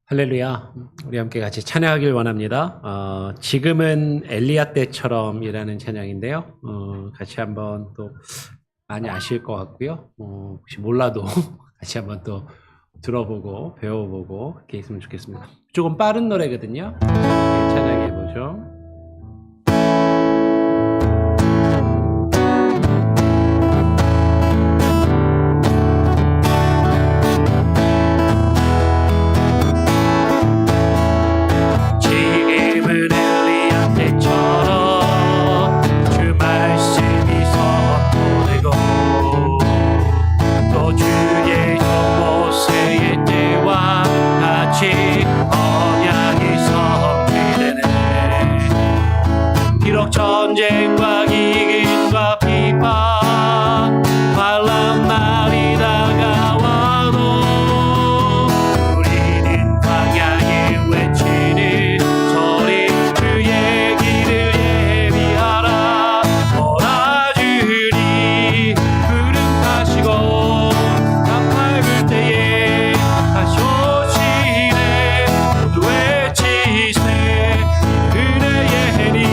할렐루야. 우리 함께 같이 찬양하길 원합니다. 지금은 엘리야 때처럼이라는 찬양인데요. 같이 한번 또 많이 아실 것 같고요. 혹시 몰라도 같이 한번 또 들어보고 배워보고 그렇게 있으면 좋겠습니다. 조금 빠른 노래거든요. 찬양해 보죠. 전쟁과 기근과 비판 환난 날이 다가와도 우리는 광야에 외치는 소리 주의 길을 예비하라. 몰아주리 구름 타시고 나팔 불 때에 다시 오시네. 모두 외치세 은혜의 해니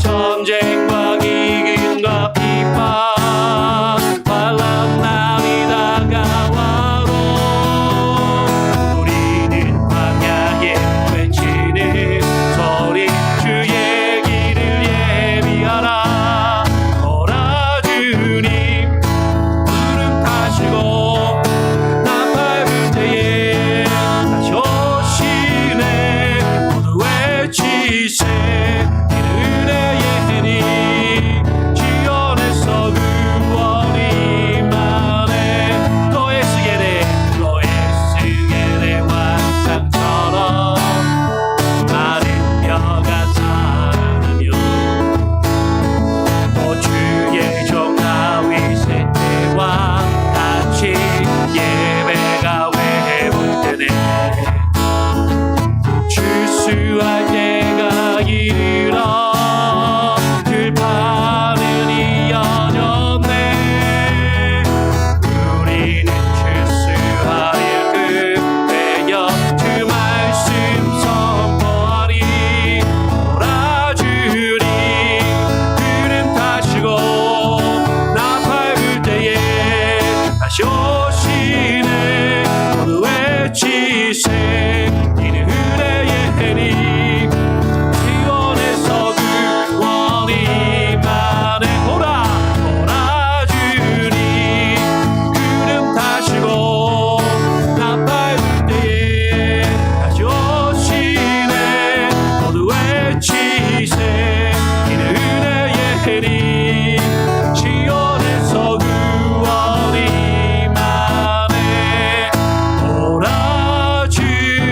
전쟁과 기근과 비판 환난 날이 다가와도 우리는 광야에 외치는 소리 주의 길을 예비하라. 몰아주니 구름 타시고 나팔 불 때에 다시 오시네. 모두 외치세 출수할 때가 이르러 들판은 이어졌네. 우리는 출수하리라 급하여 주 말씀 선포하리. 몰아주리 구름 타시고 나팔 불 때에 다시 오시네. 모두 외치세 지원에서 구원이 만에 몰아주리 구름 타시고 나팔 불 때에 다시 오시네. 모두 외치세 이는 은혜의 해니 지원에서 구원이 만에 몰아주리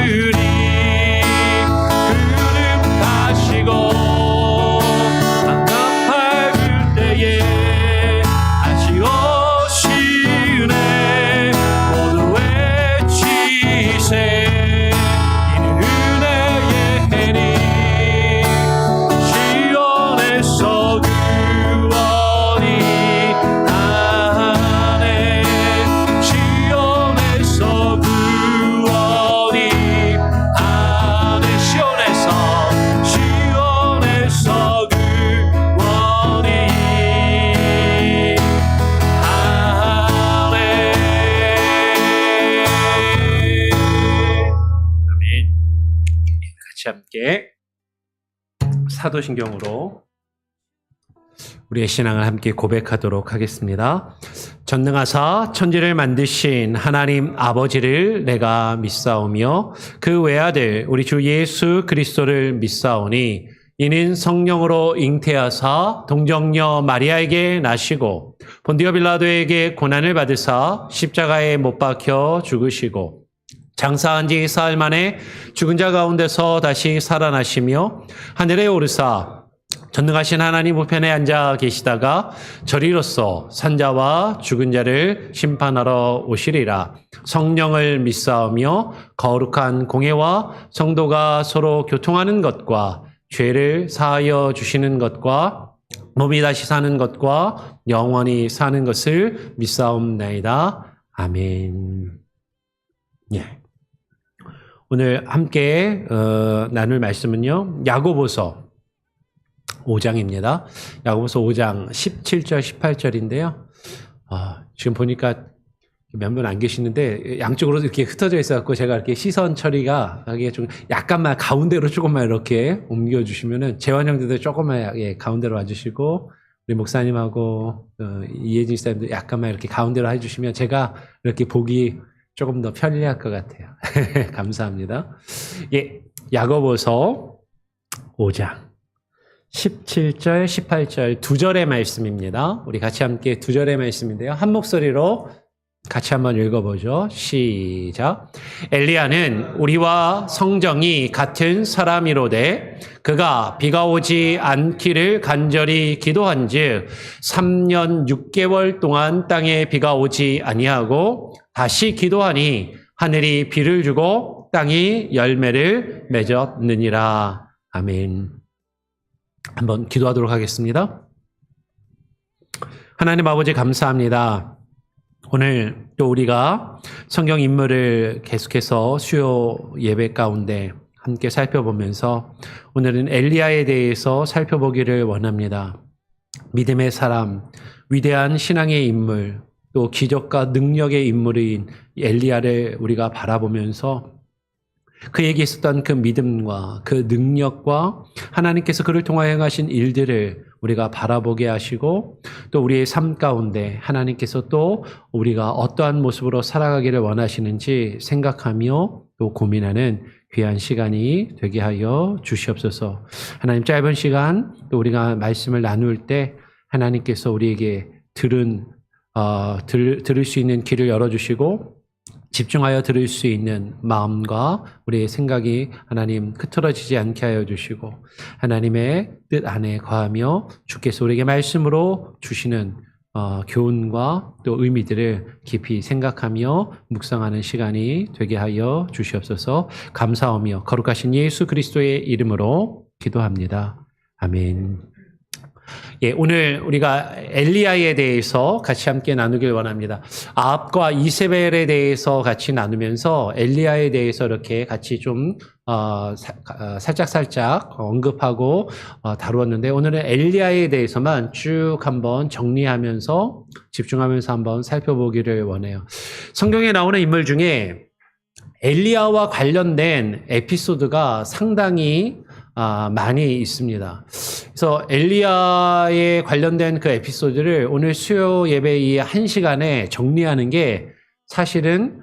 같이 함께 사도신경으로 우리의 신앙을 함께 고백하도록 하겠습니다. 전능하사 천지를 만드신 하나님 아버지를 내가 믿사오며 그 외아들 우리 주 예수 그리스도를 믿사오니 이는 성령으로 잉태하사 동정녀 마리아에게 나시고 본디오 빌라도에게 고난을 받으사 십자가에 못 박혀 죽으시고 장사한 지 사흘 만에 죽은 자 가운데서 다시 살아나시며 하늘에 오르사 전능하신 하나님 우편에 앉아 계시다가 저리로서 산자와 죽은 자를 심판하러 오시리라. 성령을 믿사오며 거룩한 공예와 성도가 서로 교통하는 것과 죄를 사하여 주시는 것과 몸이 다시 사는 것과 영원히 사는 것을 믿사옵나이다. 아멘. 예. 오늘 함께 나눌 말씀은요, 야고보서 5장입니다. 야고보서 5장 17절, 18절인데요. 지금 보니까 몇 분 안 계시는데 양쪽으로 이렇게 흩어져 있어갖고 제가 이렇게 시선 처리가 이게 좀 약간만 가운데로 조금만 이렇게 옮겨주시면은 재환 형들도 조금만 가운데로 와주시고 우리 목사님하고 이혜진 사님도 약간만 이렇게 가운데로 해주시면 제가 이렇게 보기 조금 더 편리할 것 같아요. 감사합니다. 예, 야고보서 5장 17절, 18절 두 절의 말씀입니다. 우리 같이 함께 두 절의 말씀인데요. 한 목소리로 같이 한번 읽어보죠. 시작. 엘리야는 우리와 성정이 같은 사람이로되 그가 비가 오지 않기를 간절히 기도한즉 3년 6개월 동안 땅에 비가 오지 아니하고 다시 기도하니 하늘이 비를 주고 땅이 열매를 맺었느니라. 아멘. 한번 기도하도록 하겠습니다. 하나님 아버지 감사합니다. 오늘 또 우리가 성경 인물을 계속해서 수요 예배 가운데 함께 살펴보면서 오늘은 엘리야에 대해서 살펴보기를 원합니다. 믿음의 사람, 위대한 신앙의 인물, 또 기적과 능력의 인물인 엘리야를 우리가 바라보면서 그에게 있었던 그 믿음과 그 능력과 하나님께서 그를 통하여 행하신 일들을 우리가 바라보게 하시고 또 우리의 삶 가운데 하나님께서 또 우리가 어떠한 모습으로 살아가기를 원하시는지 생각하며 또 고민하는 귀한 시간이 되게 하여 주시옵소서. 하나님 짧은 시간 또 우리가 말씀을 나눌 때 하나님께서 우리에게 들을 수 있는 길을 열어주시고 집중하여 들을 수 있는 마음과 우리의 생각이 하나님 흐트러지지 않게 하여 주시고 하나님의 뜻 안에 거하며 주께서 우리에게 말씀으로 주시는 교훈과 또 의미들을 깊이 생각하며 묵상하는 시간이 되게 하여 주시옵소서. 감사하며 거룩하신 예수 그리스도의 이름으로 기도합니다. 아멘. 예, 오늘 우리가 엘리야에 대해서 같이 함께 나누길 원합니다. 아합과 이세벨에 대해서 같이 나누면서 엘리야에 대해서 이렇게 같이 좀 살짝 언급하고 다루었는데 오늘은 엘리야에 대해서만 쭉 한번 정리하면서 집중하면서 한번 살펴보기를 원해요. 성경에 나오는 인물 중에 엘리야와 관련된 에피소드가 상당히 많이 있습니다. 그래서 엘리야에 관련된 그 에피소드를 오늘 수요 예배 이 1시간에 정리하는 게 사실은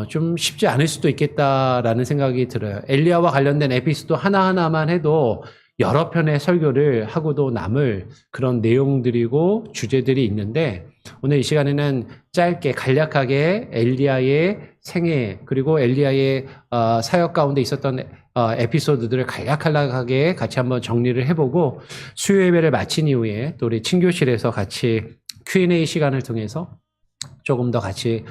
좀 쉽지 않을 수도 있겠다라는 생각이 들어요. 엘리야와 관련된 에피소드 하나하나만 해도 여러 편의 설교를 하고도 남을 그런 내용들이고 주제들이 있는데 오늘 이 시간에는 짧게 간략하게 엘리야의 생애 그리고 엘리야의 사역 가운데 있었던 에피소드들을 간략하게 같이 한번 정리를 해보고 수요 예배를 마친 이후에 또 우리 친교실에서 같이 Q&A 시간을 통해서 조금 더 같이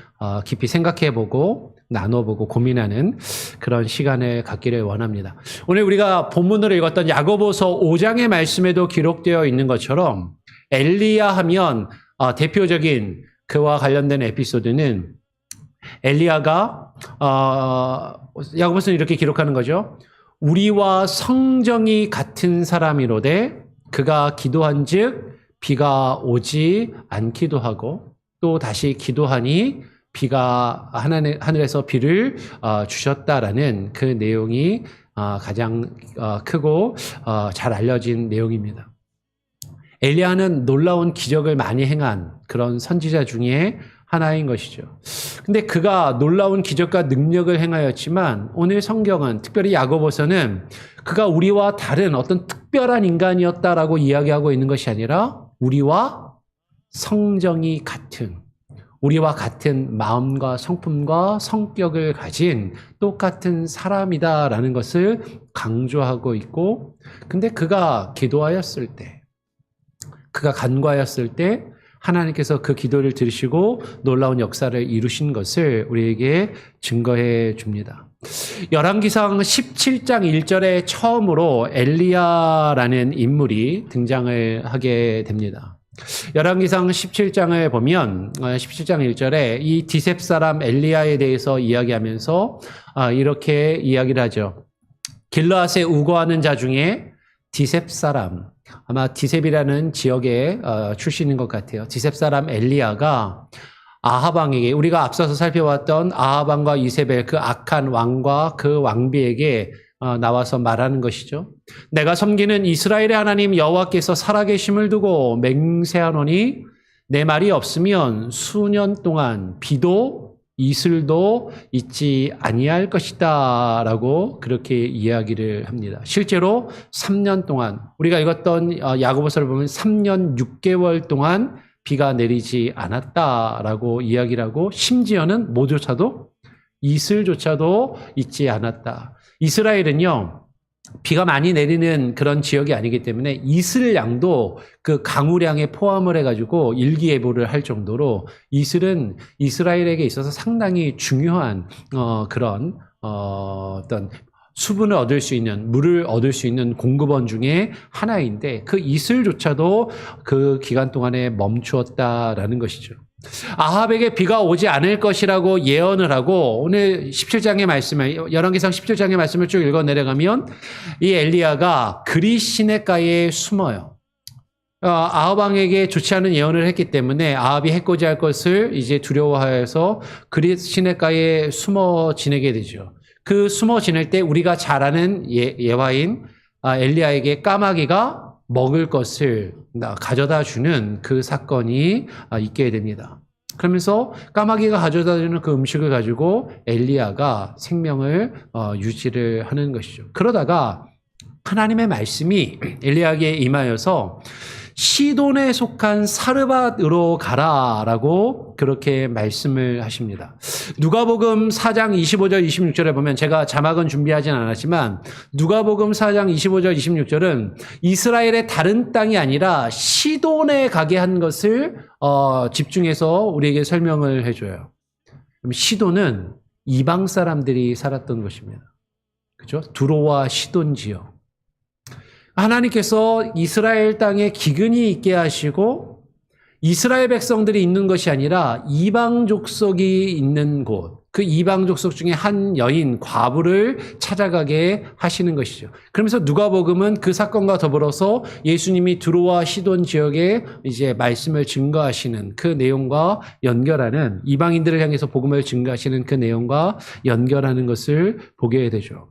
깊이 생각해보고 나눠보고 고민하는 그런 시간을 갖기를 원합니다. 오늘 우리가 본문으로 읽었던 야고보서 5장의 말씀에도 기록되어 있는 것처럼 엘리야 하면 대표적인 그와 관련된 에피소드는 엘리야가 야고보서는 이렇게 기록하는 거죠. 우리와 성정이 같은 사람이로되 그가 기도한즉 비가 오지 않기도 하고 또 다시 기도하니 비가 하늘에서 비를 주셨다라는 그 내용이 가장 크고 잘 알려진 내용입니다. 엘리야는 놀라운 기적을 많이 행한 그런 선지자 중에 하나인 것이죠. 근데 그가 놀라운 기적과 능력을 행하였지만 오늘 성경은 특별히 야고보서는 그가 우리와 다른 어떤 특별한 인간이었다라고 이야기하고 있는 것이 아니라 우리와 성정이 같은, 우리와 같은 마음과 성품과 성격을 가진 똑같은 사람이다라는 것을 강조하고 있고, 근데 그가 기도하였을 때, 그가 간구하였을 때 하나님께서 그 기도를 들으시고 놀라운 역사를 이루신 것을 우리에게 증거해 줍니다. 열왕기상 17장 1절에 처음으로 엘리야라는 인물이 등장을 하게 됩니다. 열왕기상 17장을 보면 17장 1절에 이 디셉 사람 엘리야에 대해서 이야기하면서 이렇게 이야기를 하죠. 길르앗에 우거하는 자 중에 디셉 사람, 아마 디셉이라는 지역의 출신인 것 같아요. 디셉 사람 엘리야가 아합 왕에게, 우리가 앞서서 살펴봤던 아합 왕과 이세벨, 그 악한 왕과 그 왕비에게 나와서 말하는 것이죠. 내가 섬기는 이스라엘의 하나님 여호와께서 살아계심을 두고 맹세하노니 내 말이 없으면 수년 동안 비도 이슬도 있지 아니할 것이다 라고 그렇게 이야기를 합니다. 실제로 3년 동안, 우리가 읽었던 야고보서를 보면 3년 6개월 동안 비가 내리지 않았다라고 이야기를 하고, 심지어는 뭐조차도 이슬조차도 있지 않았다. 이스라엘은요, 비가 많이 내리는 그런 지역이 아니기 때문에 이슬량도 그 강우량에 포함을 해가지고 일기예보를 할 정도로 이슬은 이스라엘에게 있어서 상당히 중요한 그런 어떤 수분을 얻을 수 있는, 물을 얻을 수 있는 공급원 중에 하나인데 그 이슬조차도 그 기간 동안에 멈추었다라는 것이죠. 아합에게 비가 오지 않을 것이라고 예언을 하고, 오늘 17장의 말씀을, 열왕기상 17장의 말씀을 쭉 읽어 내려가면 이 엘리야가 그리 시냇가에 숨어요. 아합 왕에게 좋지 않은 예언을 했기 때문에 아합이 해코지할 것을 이제 두려워하여서 그리 시냇가에 숨어 지내게 되죠. 그 숨어 지낼 때 우리가 잘 아는 예화인 엘리야에게 까마귀가 먹을 것을 가져다 주는 그 사건이 있게 됩니다. 그러면서 까마귀가 가져다 주는 그 음식을 가지고 엘리야가 생명을 유지를 하는 것이죠. 그러다가 하나님의 말씀이 엘리야에게 임하여서 시돈에 속한 사르밧으로 가라라고 그렇게 말씀을 하십니다. 누가복음 4장 25절 26절에 보면, 제가 자막은 준비하진 않았지만 누가복음 4장 25절 26절은 이스라엘의 다른 땅이 아니라 시돈에 가게 한 것을 집중해서 우리에게 설명을 해줘요. 시돈은 이방 사람들이 살았던 것입니다. 그죠? 두로와 시돈 지역. 하나님께서 이스라엘 땅에 기근이 있게 하시고 이스라엘 백성들이 있는 것이 아니라 이방 족속이 있는 곳, 그 이방 족속 중에 한 여인 과부를 찾아가게 하시는 것이죠. 그러면서 누가복음은 그 사건과 더불어서 예수님이 두로와 시돈 지역에 이제 말씀을 증거하시는 그 내용과 연결하는, 이방인들을 향해서 복음을 증거하시는 그 내용과 연결하는 것을 보게 되죠.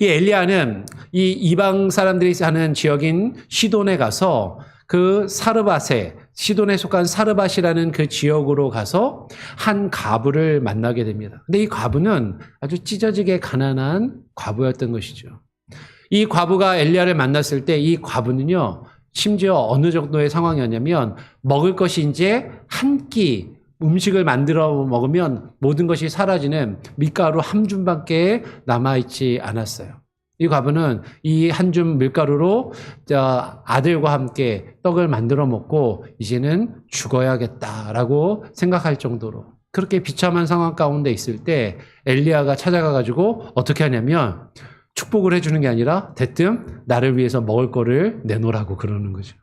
이 엘리야는 이 이방 사람들이 사는 지역인 시돈에 가서 그 사르밧에, 시돈에 속한 사르밧이라는 그 지역으로 가서 한 과부를 만나게 됩니다. 근데 이 과부는 아주 찢어지게 가난한 과부였던 것이죠. 이 과부가 엘리야를 만났을 때 이 과부는요, 심지어 어느 정도의 상황이었냐면 먹을 것이 이제 한 끼, 음식을 만들어 먹으면 모든 것이 사라지는 밀가루 한 줌밖에 남아있지 않았어요. 이 과부는 이 한 줌 밀가루로 아들과 함께 떡을 만들어 먹고 이제는 죽어야겠다라고 생각할 정도로, 그렇게 비참한 상황 가운데 있을 때 엘리야가 찾아가가지고 어떻게 하냐면 축복을 해주는 게 아니라 대뜸 나를 위해서 먹을 거를 내놓으라고 그러는 거죠.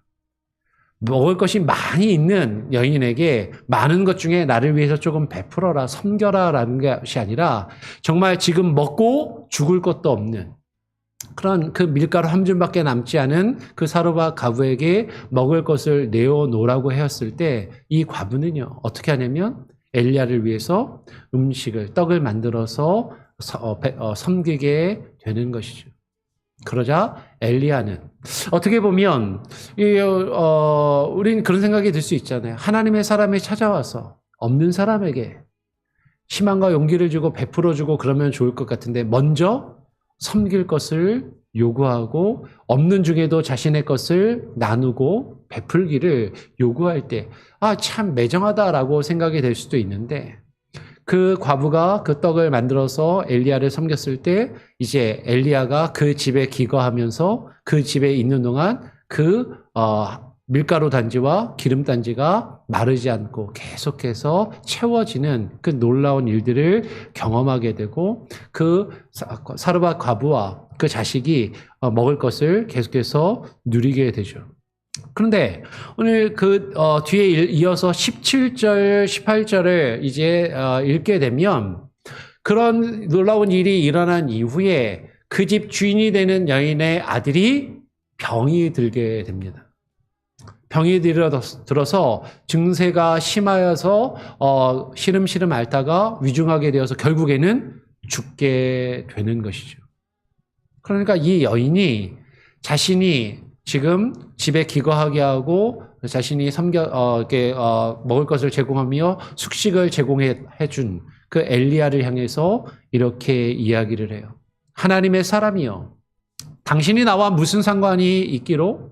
먹을 것이 많이 있는 여인에게 많은 것 중에 나를 위해서 조금 베풀어라, 섬겨라 라는 것이 아니라 정말 지금 먹고 죽을 것도 없는 그런 그 밀가루 한 줌밖에 남지 않은 그 사르밧 과부에게 먹을 것을 내어놓으라고 하였을 때 이 과부는요, 어떻게 하냐면 엘리야를 위해서 음식을, 떡을 만들어서 섬기게 되는 것이죠. 그러자 엘리야는 어떻게 보면 우린 그런 생각이 들 수 있잖아요. 하나님의 사람이 찾아와서 없는 사람에게 희망과 용기를 주고 베풀어주고 그러면 좋을 것 같은데 먼저 섬길 것을 요구하고 없는 중에도 자신의 것을 나누고 베풀기를 요구할 때 참 매정하다라고 생각이 될 수도 있는데 그 과부가 그 떡을 만들어서 엘리야를 섬겼을 때 이제 엘리야가 그 집에 기거하면서 그 집에 있는 동안 그 밀가루 단지와 기름 단지가 마르지 않고 계속해서 채워지는 그 놀라운 일들을 경험하게 되고 그 사르밧 과부와 그 자식이 먹을 것을 계속해서 누리게 되죠. 그런데 오늘 그 뒤에 이어서 17절, 18절을 이제 읽게 되면 그런 놀라운 일이 일어난 이후에 그 집 주인이 되는 여인의 아들이 병이 들게 됩니다. 병이 들어서 증세가 심하여서 시름시름 앓다가 위중하게 되어서 결국에는 죽게 되는 것이죠. 그러니까 이 여인이 자신이 지금 집에 기거하게 하고 자신이 먹을 것을 제공하며 숙식을 제공해 준 그 엘리야를 향해서 이렇게 이야기를 해요. 하나님의 사람이여, 당신이 나와 무슨 상관이 있기로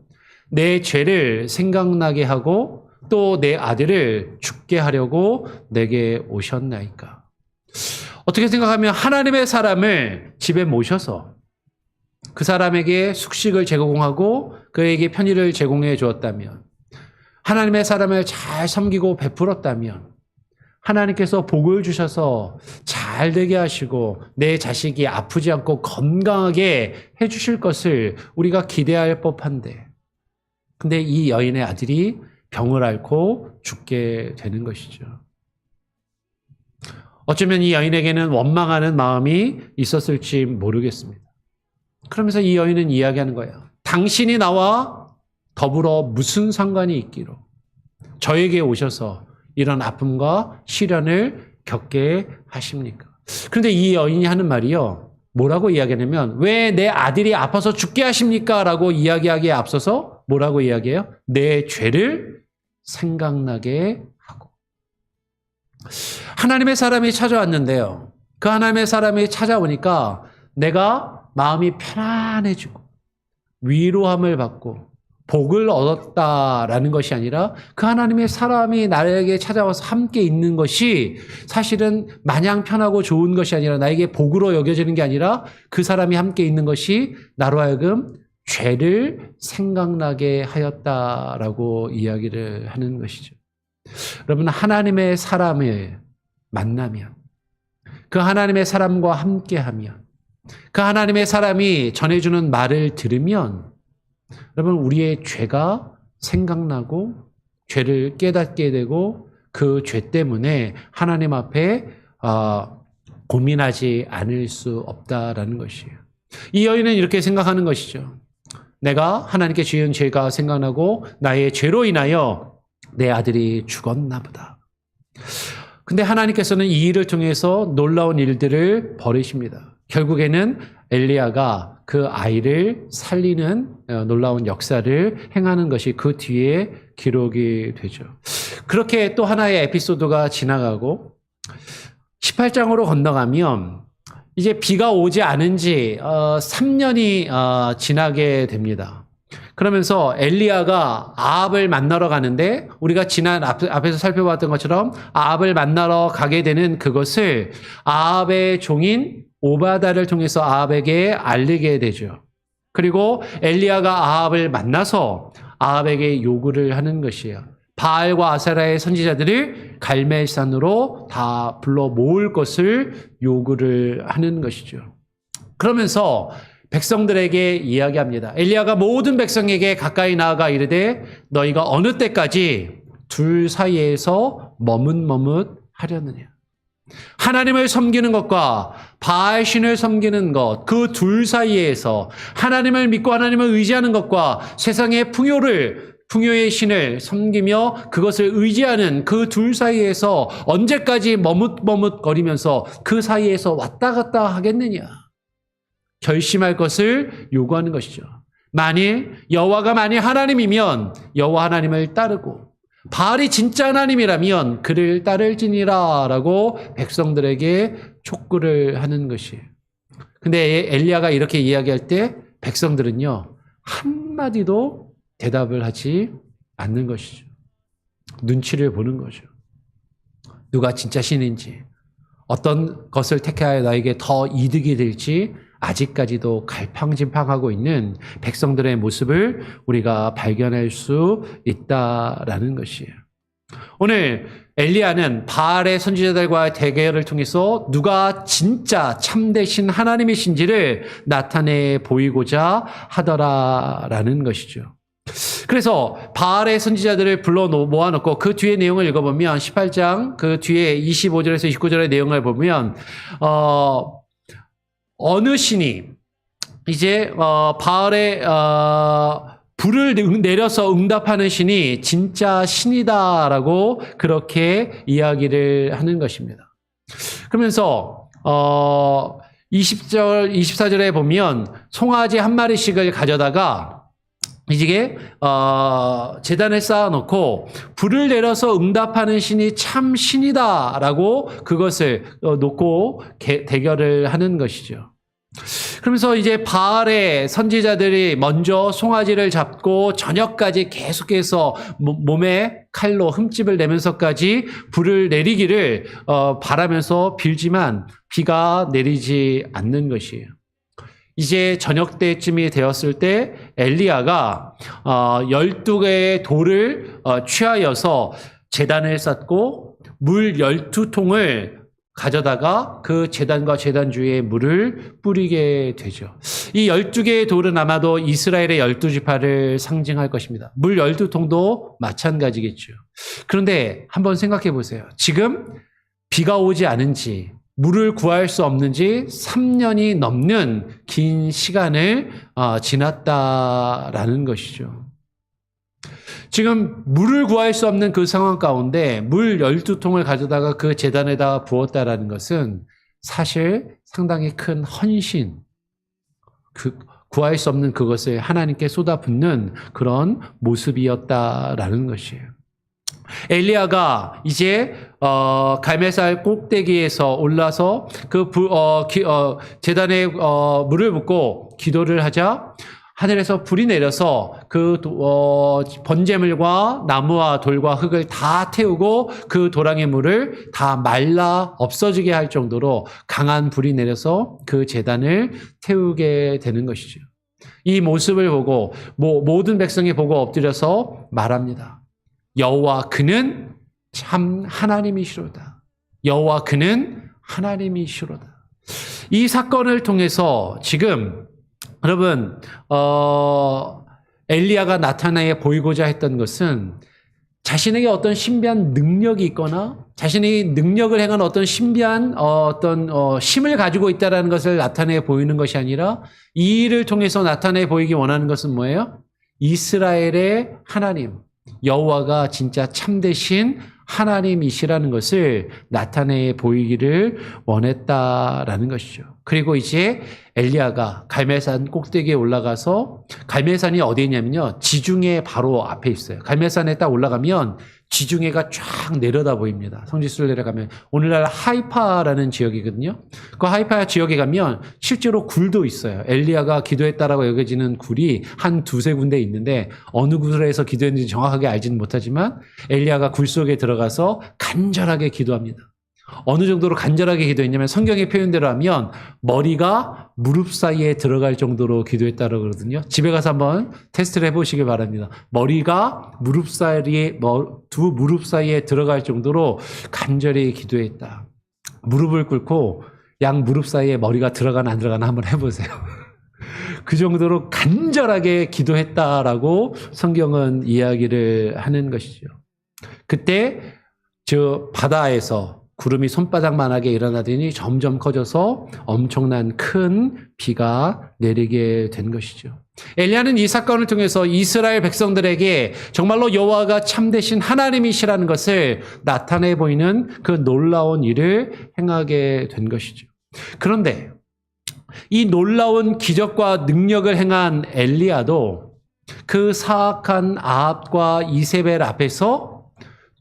내 죄를 생각나게 하고 또 내 아들을 죽게 하려고 내게 오셨나이까. 어떻게 생각하면 하나님의 사람을 집에 모셔서 그 사람에게 숙식을 제공하고 그에게 편의를 제공해 주었다면, 하나님의 사람을 잘 섬기고 베풀었다면 하나님께서 복을 주셔서 잘 되게 하시고 내 자식이 아프지 않고 건강하게 해주실 것을 우리가 기대할 법한데, 근데 이 여인의 아들이 병을 앓고 죽게 되는 것이죠. 어쩌면 이 여인에게는 원망하는 마음이 있었을지 모르겠습니다. 그러면서 이 여인은 이야기하는 거예요. 당신이 나와 더불어 무슨 상관이 있기로 저에게 오셔서 이런 아픔과 시련을 겪게 하십니까? 그런데 이 여인이 하는 말이요, 뭐라고 이야기하냐면 왜 내 아들이 아파서 죽게 하십니까? 라고 이야기하기에 앞서서 뭐라고 이야기해요? 내 죄를 생각나게 하고. 하나님의 사람이 찾아왔는데요, 그 하나님의 사람이 찾아오니까 내가 마음이 편안해지고 위로함을 받고 복을 얻었다라는 것이 아니라 그 하나님의 사람이 나에게 찾아와서 함께 있는 것이 사실은 마냥 편하고 좋은 것이 아니라 나에게 복으로 여겨지는 게 아니라 그 사람이 함께 있는 것이 나로 하여금 죄를 생각나게 하였다라고 이야기를 하는 것이죠. 여러분, 하나님의 사람을 만나면, 그 하나님의 사람과 함께하면, 그 하나님의 사람이 전해주는 말을 들으면 여러분, 우리의 죄가 생각나고 죄를 깨닫게 되고 그 죄 때문에 하나님 앞에 고민하지 않을 수 없다라는 것이에요. 이 여인은 이렇게 생각하는 것이죠. 내가 하나님께 지은 죄가 생각나고 나의 죄로 인하여 내 아들이 죽었나 보다. 근데 하나님께서는 이 일을 통해서 놀라운 일들을 벌이십니다. 결국에는 엘리야가 그 아이를 살리는 놀라운 역사를 행하는 것이 그 뒤에 기록이 되죠. 그렇게 또 하나의 에피소드가 지나가고 18장으로 건너가면 이제 비가 오지 않은 지 3년이 지나게 됩니다. 그러면서 엘리야가 아합을 만나러 가는데 우리가 지난 앞에서 살펴봤던 것처럼 아합을 만나러 가게 되는 그것을 아합의 종인 오바다를 통해서 아합에게 알리게 되죠. 그리고 엘리야가 아합을 만나서 아합에게 요구를 하는 것이에요. 바알과 아세라의 선지자들을 갈멜산으로 다 불러 모을 것을 요구를 하는 것이죠. 그러면서 백성들에게 이야기합니다. 엘리야가 모든 백성에게 가까이 나아가 이르되 너희가 어느 때까지 둘 사이에서 머뭇머뭇하려느냐. 하나님을 섬기는 것과 바알 신을 섬기는 것, 그 둘 사이에서 하나님을 믿고 하나님을 의지하는 것과 세상의 풍요의 신을 섬기며 그것을 의지하는 그 둘 사이에서 언제까지 머뭇머뭇거리면서 그 사이에서 왔다 갔다 하겠느냐. 결심할 것을 요구하는 것이죠. 만일 여호와가 하나님이면 여호와 하나님을 따르고 바알이 진짜 하나님이라면 그를 따를지니라 라고 백성들에게 촉구를 하는 것이에요. 근데 엘리야가 이렇게 이야기할 때 백성들은요 한마디도 대답을 하지 않는 것이죠. 눈치를 보는 거죠. 누가 진짜 신인지, 어떤 것을 택하여 나에게 더 이득이 될지 아직까지도 갈팡질팡하고 있는 백성들의 모습을 우리가 발견할 수 있다라는 것이에요. 오늘 엘리야는 바알의 선지자들과의 대결을 통해서 누가 진짜 참되신 하나님이신지를 나타내 보이고자 하더라라는 것이죠. 그래서 바알의 선지자들을 불러 모아놓고 그 뒤에 내용을 읽어보면 18장 그 뒤에 25절에서 29절의 내용을 보면 어느 신이 이제 바알의 불을 내려서 응답하는 신이 진짜 신이다라고 그렇게 이야기를 하는 것입니다. 그러면서 20절, 24절에 보면 송아지 한 마리씩을 가져다가 이게 제단을 쌓아놓고 불을 내려서 응답하는 신이 참 신이다라고 그것을 놓고 대결을 하는 것이죠. 그러면서 이제 바알의 선지자들이 먼저 송아지를 잡고 저녁까지 계속해서 몸에 칼로 흠집을 내면서까지 불을 내리기를 바라면서 빌지만 비가 내리지 않는 것이에요. 이제 저녁 때쯤이 되었을 때 엘리야가 12개의 돌을 취하여서 제단을 쌓고 물 12통을 가져다가 그 제단과 제단 주위에 물을 뿌리게 되죠. 이 12개의 돌은 아마도 이스라엘의 12지파를 상징할 것입니다. 물 12통도 마찬가지겠죠. 그런데 한번 생각해 보세요. 지금 비가 오지 않은지 물을 구할 수 없는지 3년이 넘는 긴 시간을 지났다라는 것이죠. 지금 물을 구할 수 없는 그 상황 가운데 물 12통을 가져다가 그 제단에다 부었다라는 것은 사실 상당히 큰 헌신, 구할 수 없는 그것을 하나님께 쏟아붓는 그런 모습이었다라는 것이에요. 엘리야가 이제 갈멜산 꼭대기에서 올라서 그 제단에 물을 붓고 기도를 하자 하늘에서 불이 내려서 그 번제물과 나무와 돌과 흙을 다 태우고 그 도랑의 물을 다 말라 없어지게 할 정도로 강한 불이 내려서 그 제단을 태우게 되는 것이죠. 이 모습을 보고 모든 백성이 보고 엎드려서 말합니다. 여호와 그는 참 하나님이시로다. 여호와 그는 하나님이시로다. 이 사건을 통해서 지금 여러분 엘리야가 나타나에 보이고자 했던 것은 자신에게 어떤 신비한 능력이 있거나 자신이 능력을 행한 어떤 신비한 힘을 가지고 있다는 것을 나타내 보이는 것이 아니라 이 일을 통해서 나타내 보이기 원하는 것은 뭐예요? 이스라엘의 하나님 여호와가 진짜 참되신 하나님이시라는 것을 나타내 보이기를 원했다라는 것이죠. 그리고 이제 엘리야가 갈멜산 꼭대기에 올라가서 갈멜산이 어디에 있냐면요. 지중해 바로 앞에 있어요. 갈멜산에 딱 올라가면 지중해가 쫙 내려다 보입니다. 성지순을 내려가면 오늘날 하이파라는 지역이거든요. 그 하이파 지역에 가면 실제로 굴도 있어요. 엘리야가 기도했다라고 여겨지는 굴이 한 두세 군데 있는데 어느 굴에서 기도했는지 정확하게 알지는 못하지만 엘리야가 굴 속에 들어가서 간절하게 기도합니다. 어느 정도로 간절하게 기도했냐면 성경의 표현대로 하면 머리가 무릎 사이에 들어갈 정도로 기도했다고 그러거든요. 집에 가서 한번 테스트를 해보시길 바랍니다. 머리가 두 무릎 사이에 들어갈 정도로 간절히 기도했다. 무릎을 꿇고 양 무릎 사이에 머리가 들어가나 안 들어가나 한번 해보세요. 그 정도로 간절하게 기도했다라고 성경은 이야기를 하는 것이죠. 그때 저 바다에서 구름이 손바닥만하게 일어나더니 점점 커져서 엄청난 큰 비가 내리게 된 것이죠. 엘리야는 이 사건을 통해서 이스라엘 백성들에게 정말로 여호와가 참되신 하나님이시라는 것을 나타내 보이는 그 놀라운 일을 행하게 된 것이죠. 그런데 이 놀라운 기적과 능력을 행한 엘리야도 그 사악한 아합과 이세벨 앞에서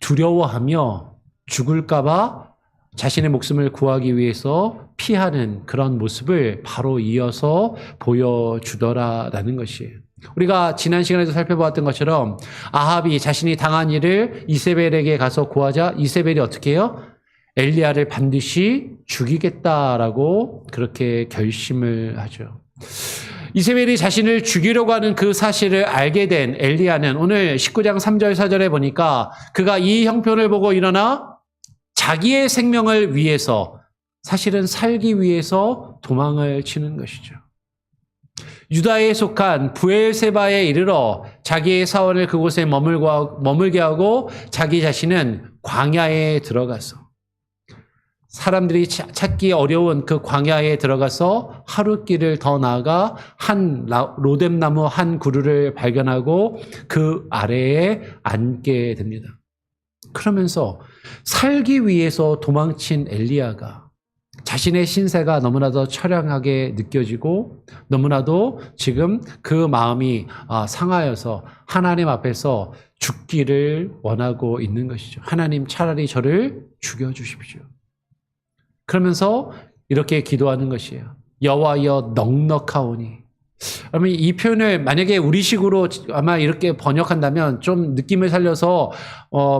두려워하며 죽을까 봐 자신의 목숨을 구하기 위해서 피하는 그런 모습을 바로 이어서 보여주더라라는 것이에요. 우리가 지난 시간에도 살펴보았던 것처럼 아합이 자신이 당한 일을 이세벨에게 가서 구하자 이세벨이 어떻게 해요? 엘리야를 반드시 죽이겠다라고 그렇게 결심을 하죠. 이세벨이 자신을 죽이려고 하는 그 사실을 알게 된 엘리야는 오늘 19장 3절 4절에 보니까 그가 이 형편을 보고 일어나 자기의 생명을 위해서 사실은 살기 위해서 도망을 치는 것이죠. 유다에 속한 부엘세바에 이르러 자기의 사원을 그곳에 머물게 하고 자기 자신은 광야에 들어가서 사람들이 찾기 어려운 그 광야에 들어가서 하루길을 더 나아가 한 로뎀나무 한 그루를 발견하고 그 아래에 앉게 됩니다. 그러면서 살기 위해서 도망친 엘리야가 자신의 신세가 너무나도 처량하게 느껴지고 너무나도 지금 그 마음이 상하여서 하나님 앞에서 죽기를 원하고 있는 것이죠. 하나님 차라리 저를 죽여주십시오. 그러면서 이렇게 기도하는 것이에요. 여호와여 넉넉하오니. 그러면 이 표현을 만약에 우리식으로 아마 이렇게 번역한다면 좀 느낌을 살려서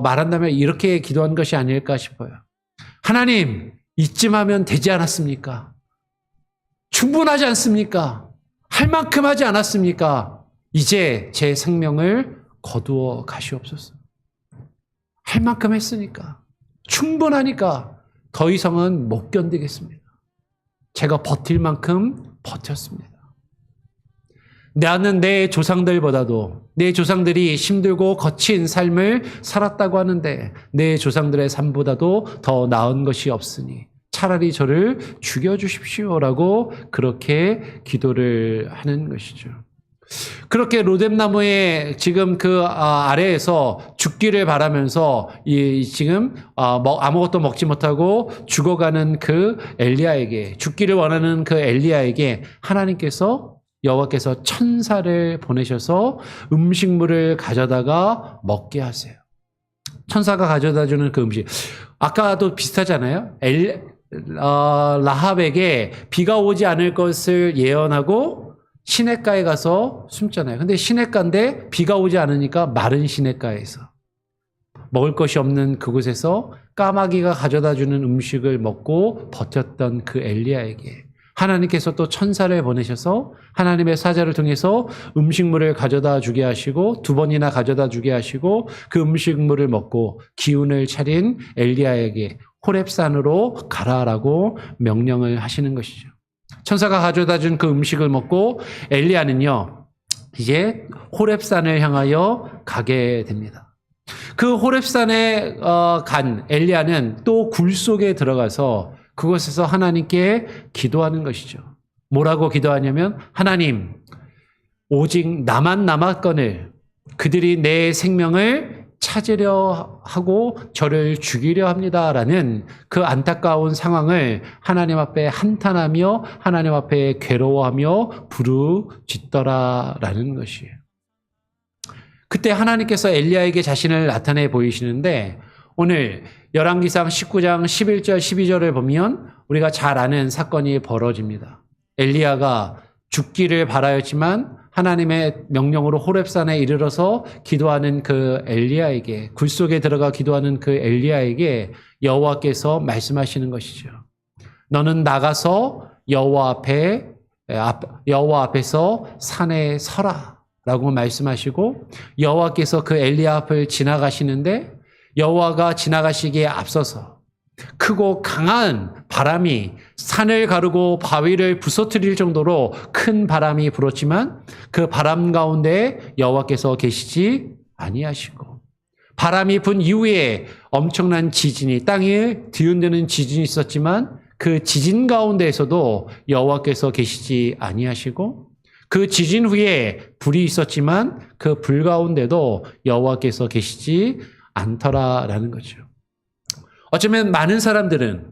말한다면 이렇게 기도한 것이 아닐까 싶어요. 하나님, 이쯤 하면 되지 않았습니까? 충분하지 않습니까? 할 만큼 하지 않았습니까? 이제 제 생명을 거두어 가시옵소서. 할 만큼 했으니까. 충분하니까 더 이상은 못 견디겠습니다. 제가 버틸 만큼 버텼습니다. 나는 내 조상들보다도 내 조상들이 힘들고 거친 삶을 살았다고 하는데 내 조상들의 삶보다도 더 나은 것이 없으니 차라리 저를 죽여주십시오라고 그렇게 기도를 하는 것이죠. 그렇게 로뎀나무의 지금 그 아래에서 죽기를 바라면서 지금 아무것도 먹지 못하고 죽어가는 그 엘리야에게 죽기를 원하는 그 엘리야에게 하나님께서 여호와께서 천사를 보내셔서 음식물을 가져다가 먹게 하세요. 천사가 가져다 주는 그 음식. 아까도 비슷하잖아요. 라합에게 비가 오지 않을 것을 예언하고 시냇가에 가서 숨잖아요. 근데 시냇가인데 비가 오지 않으니까 마른 시냇가에서 먹을 것이 없는 그곳에서 까마귀가 가져다 주는 음식을 먹고 버텼던 그 엘리야에게 하나님께서 또 천사를 보내셔서 하나님의 사자를 통해서 음식물을 가져다 주게 하시고 두 번이나 가져다 주게 하시고 그 음식물을 먹고 기운을 차린 엘리야에게 호렙산으로 가라라고 명령을 하시는 것이죠. 천사가 가져다 준 그 음식을 먹고 엘리야는요 이제 호렙산을 향하여 가게 됩니다. 그 호렙산에 간 엘리야는 또 굴 속에 들어가서 그곳에서 하나님께 기도하는 것이죠. 뭐라고 기도하냐면 하나님 오직 나만 남았거늘 그들이 내 생명을 찾으려 하고 저를 죽이려 합니다라는 그 안타까운 상황을 하나님 앞에 한탄하며 하나님 앞에 괴로워하며 부르짖더라라는 것이에요. 그때 하나님께서 엘리야에게 자신을 나타내 보이시는데 오늘 열왕기상 19장 11절 12절을 보면 우리가 잘 아는 사건이 벌어집니다. 엘리야가 죽기를 바라였지만 하나님의 명령으로 호렙산에 이르러서 기도하는 그 엘리야에게 굴 속에 들어가 기도하는 그 엘리야에게 여호와께서 말씀하시는 것이죠. 너는 나가서 여호와 앞에서 산에 서라라고 말씀하시고 여호와께서 그 엘리야 앞을 지나가시는데 여호와가 지나가시기에 앞서서 크고 강한 바람이 산을 가르고 바위를 부서뜨릴 정도로 큰 바람이 불었지만 그 바람 가운데 여호와께서 계시지 아니하시고 바람이 분 이후에 엄청난 지진이, 땅이 뒤흔드는 지진이 있었지만 그 지진 가운데에서도 여호와께서 계시지 아니하시고, 그 지진 후에 불이 있었지만 그 불 가운데도 여호와께서 계시지 않더라라는 거죠. 어쩌면 많은 사람들은,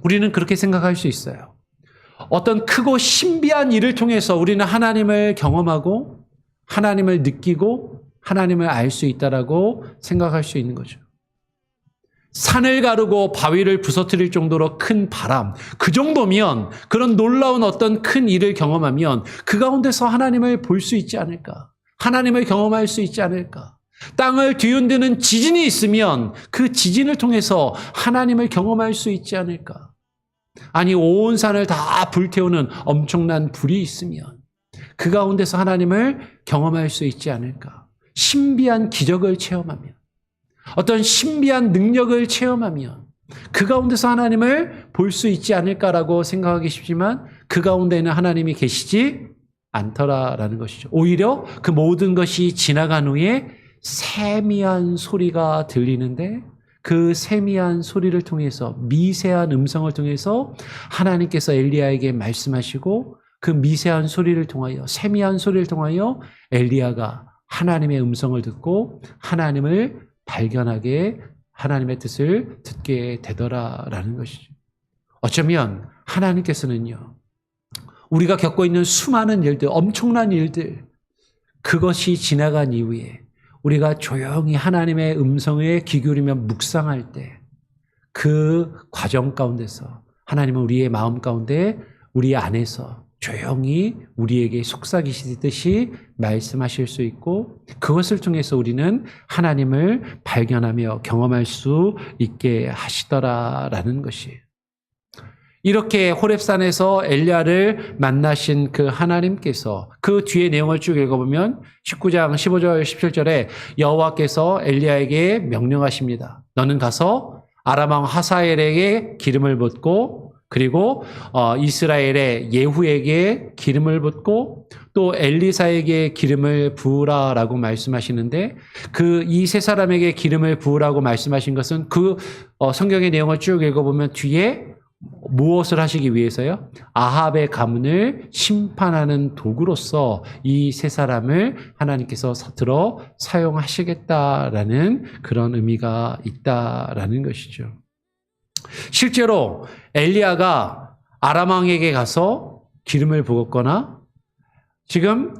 우리는 그렇게 생각할 수 있어요. 어떤 크고 신비한 일을 통해서 우리는 하나님을 경험하고 하나님을 느끼고 하나님을 알 수 있다라고 생각할 수 있는 거죠. 산을 가르고 바위를 부서뜨릴 정도로 큰 바람, 그 정도면, 그런 놀라운 어떤 큰 일을 경험하면 그 가운데서 하나님을 볼 수 있지 않을까? 하나님을 경험할 수 있지 않을까? 땅을 뒤흔드는 지진이 있으면 그 지진을 통해서 하나님을 경험할 수 있지 않을까? 아니, 온 산을 다 불태우는 엄청난 불이 있으면 그 가운데서 하나님을 경험할 수 있지 않을까? 신비한 기적을 체험하면, 어떤 신비한 능력을 체험하면 그 가운데서 하나님을 볼 수 있지 않을까라고 생각하기 쉽지만 그 가운데는 하나님이 계시지 않더라라는 것이죠. 오히려 그 모든 것이 지나간 후에 세미한 소리가 들리는데, 그 세미한 소리를 통해서, 미세한 음성을 통해서 하나님께서 엘리야에게 말씀하시고, 그 미세한 소리를 통하여, 세미한 소리를 통하여 엘리야가 하나님의 음성을 듣고 하나님을 발견하게, 하나님의 뜻을 듣게 되더라라는 것이죠. 어쩌면 하나님께서는요, 우리가 겪고 있는 수많은 일들, 엄청난 일들, 그것이 지나간 이후에 우리가 조용히 하나님의 음성에 귀 기울이며 묵상할 때 그 과정 가운데서 하나님은 우리의 마음 가운데, 우리 안에서 조용히 우리에게 속삭이시듯이 말씀하실 수 있고, 그것을 통해서 우리는 하나님을 발견하며 경험할 수 있게 하시더라라는 것이, 이렇게 호렙산에서 엘리야를 만나신 그 하나님께서 그 뒤에 내용을 쭉 읽어보면 19장 15절 17절에 여호와께서 엘리야에게 명령하십니다. 너는 가서 아람 왕 하사엘에게 기름을 붓고, 그리고 이스라엘의 예후에게 기름을 붓고 또 엘리사에게 기름을 부으라라고 말씀하시는데, 그 이 세 사람에게 기름을 부으라고 말씀하신 것은 그 성경의 내용을 쭉 읽어보면 뒤에 무엇을 하시기 위해서요? 아합의 가문을 심판하는 도구로서 이 세 사람을 하나님께서 들어 사용하시겠다라는 그런 의미가 있다라는 것이죠. 실제로 엘리야가 아람 왕에게 가서 기름을 부었거나, 지금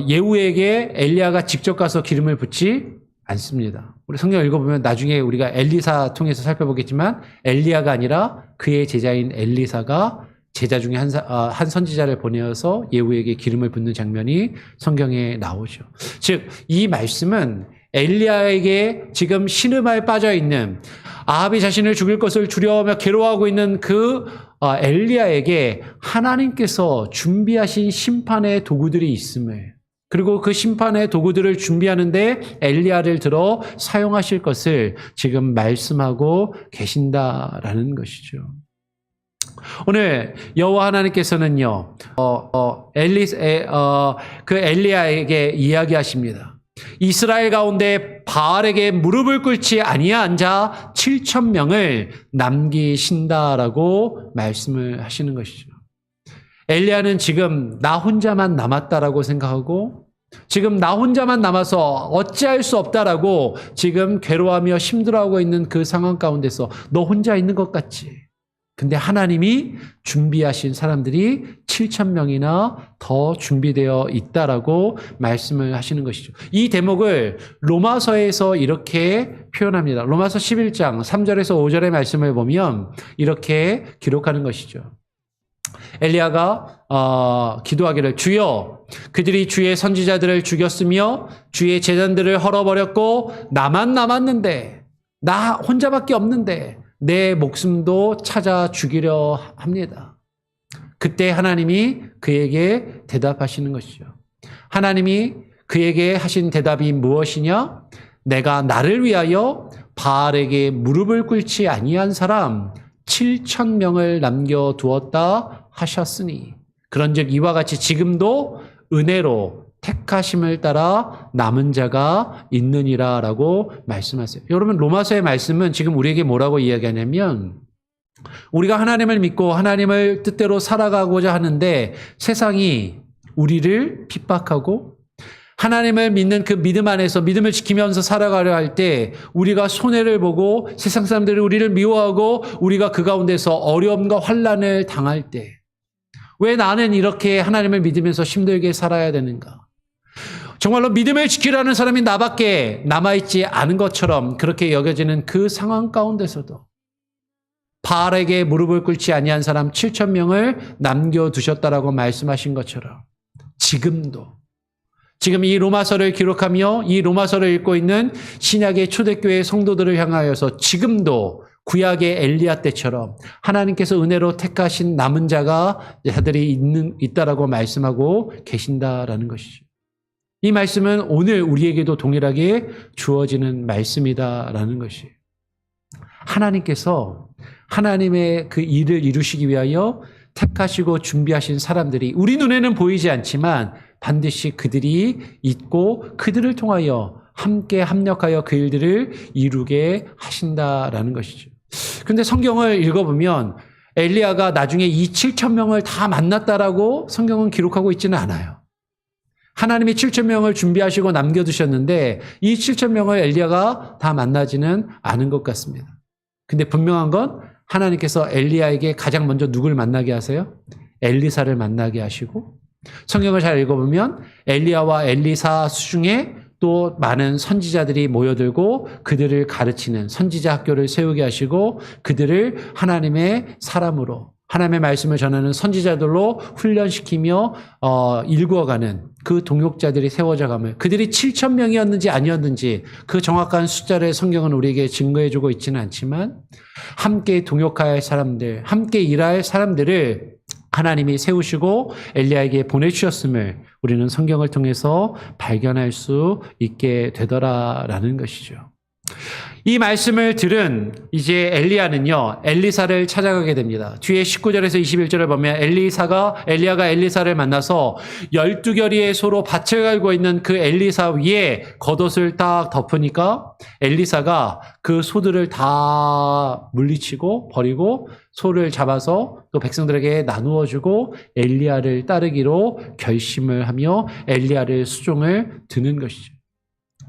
예후에게 엘리야가 직접 가서 기름을 붓지 않습니다. 우리 성경 읽어보면 나중에 우리가 엘리사 통해서 살펴보겠지만, 엘리야가 아니라 그의 제자인 엘리사가 제자 중에 한 선지자를 보내어서 예후에게 기름을 붓는 장면이 성경에 나오죠. 즉, 이 말씀은 엘리야에게 지금 신음하에 빠져 있는, 아합이 자신을 죽일 것을 두려워하며 괴로워하고 있는 그 엘리야에게 하나님께서 준비하신 심판의 도구들이 있음을, 그리고 그 심판의 도구들을 준비하는데 엘리야를 들어 사용하실 것을 지금 말씀하고 계신다라는 것이죠. 오늘 여호와 하나님께서는요, 그 엘리야에게 이야기하십니다. 이스라엘 가운데 바알에게 무릎을 꿇지 아니한 자 7,000명을 남기신다라고 말씀을 하시는 것이죠. 엘리야는 지금 나 혼자만 남았다라고 생각하고, 지금 나 혼자만 남아서 어찌할 수 없다라고 지금 괴로워하며 힘들어하고 있는 그 상황 가운데서 너 혼자 있는 것 같지? 근데 하나님이 준비하신 사람들이 7,000명이나 더 준비되어 있다라고 말씀을 하시는 것이죠. 이 대목을 로마서에서 이렇게 표현합니다. 로마서 11장 3절에서 5절의 말씀을 보면 이렇게 기록하는 것이죠. 엘리야가 기도하기를, 주여, 그들이 주의 선지자들을 죽였으며 주의 제단들을 헐어버렸고 나만 남았는데, 나 혼자밖에 없는데 내 목숨도 찾아 죽이려 합니다. 그때 하나님이 그에게 대답하시는 것이죠. 하나님이 그에게 하신 대답이 무엇이냐? 내가 나를 위하여 바알에게 무릎을 꿇지 아니한 사람 7,000명을 남겨두었다 하셨으니, 그런즉 이와 같이 지금도 은혜로 택하심을 따라 남은 자가 있느니라 라고 말씀하세요. 여러분, 로마서의 말씀은 지금 우리에게 뭐라고 이야기하냐면, 우리가 하나님을 믿고 하나님을 뜻대로 살아가고자 하는데 세상이 우리를 핍박하고 하나님을 믿는 그 믿음 안에서 믿음을 지키면서 살아가려 할 때 우리가 손해를 보고 세상 사람들이 우리를 미워하고 우리가 그 가운데서 어려움과 환난을 당할 때 왜 나는 이렇게 하나님을 믿으면서 힘들게 살아야 되는가? 정말로 믿음을 지키라는 사람이 나밖에 남아있지 않은 것처럼 그렇게 여겨지는 그 상황 가운데서도 바알에게 무릎을 꿇지 아니한 사람 7,000명을 남겨두셨다라고 말씀하신 것처럼 지금 이 로마서를 기록하며 이 로마서를 읽고 있는 신약의 초대교회 성도들을 향하여서 지금도 구약의 엘리야 때처럼 하나님께서 은혜로 택하신 남은 자들이 있다라고 말씀하고 계신다라는 것이죠. 이 말씀은 오늘 우리에게도 동일하게 주어지는 말씀이다라는 것이에요. 하나님께서 하나님의 그 일을 이루시기 위하여 택하시고 준비하신 사람들이 우리 눈에는 보이지 않지만 반드시 그들이 있고 그들을 통하여 함께 합력하여 그 일들을 이루게 하신다라는 것이죠. 그런데 성경을 읽어보면 엘리야가 나중에 이 7,000명을 다 만났다라고 성경은 기록하고 있지는 않아요. 하나님이 7,000명을 준비하시고 남겨두셨는데 이 7,000명을 엘리야가 다 만나지는 않은 것 같습니다. 근데 분명한 건 하나님께서 엘리야에게 가장 먼저 누굴 만나게 하세요? 엘리사를 만나게 하시고 성경을 잘 읽어보면 엘리야와 엘리사 수중에 또 많은 선지자들이 모여들고 그들을 가르치는 선지자 학교를 세우게 하시고 그들을 하나님의 사람으로 하나님의 말씀을 전하는 선지자들로 훈련시키며 일구어가는 그 동역자들이 세워져감을 그들이 7,000명이었는지 아니었는지 그 정확한 숫자를 성경은 우리에게 증거해주고 있지는 않지만 함께 동역할 사람들, 함께 일할 사람들을 하나님이 세우시고 엘리야에게 보내주셨음을 우리는 성경을 통해서 발견할 수 있게 되더라라는 것이죠. 이 말씀을 들은 이제 엘리야는요, 엘리사를 찾아가게 됩니다. 뒤에 19절에서 21절을 보면 엘리야가 엘리사를 만나서 12결의의 소로 밭을 갈고 있는 그 엘리사 위에 겉옷을 딱 덮으니까 엘리사가 그 소들을 다 물리치고 버리고 소를 잡아서 또 백성들에게 나누어 주고 엘리야를 따르기로 결심을 하며 엘리야를 수종을 드는 것이죠.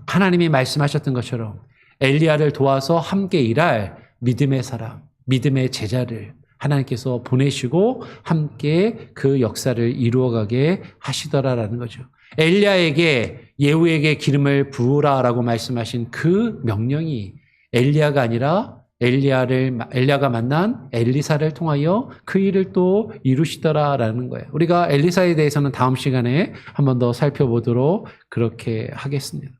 하나님이 말씀하셨던 것처럼 엘리야를 도와서 함께 일할 믿음의 사람, 믿음의 제자를 하나님께서 보내시고 함께 그 역사를 이루어가게 하시더라라는 거죠. 엘리야에게 예후에게 기름을 부으라라고 말씀하신 그 명령이 엘리야가 아니라 엘리야가 만난 엘리사를 통하여 그 일을 또 이루시더라라는 거예요. 우리가 엘리사에 대해서는 다음 시간에 한 번 더 살펴보도록 그렇게 하겠습니다.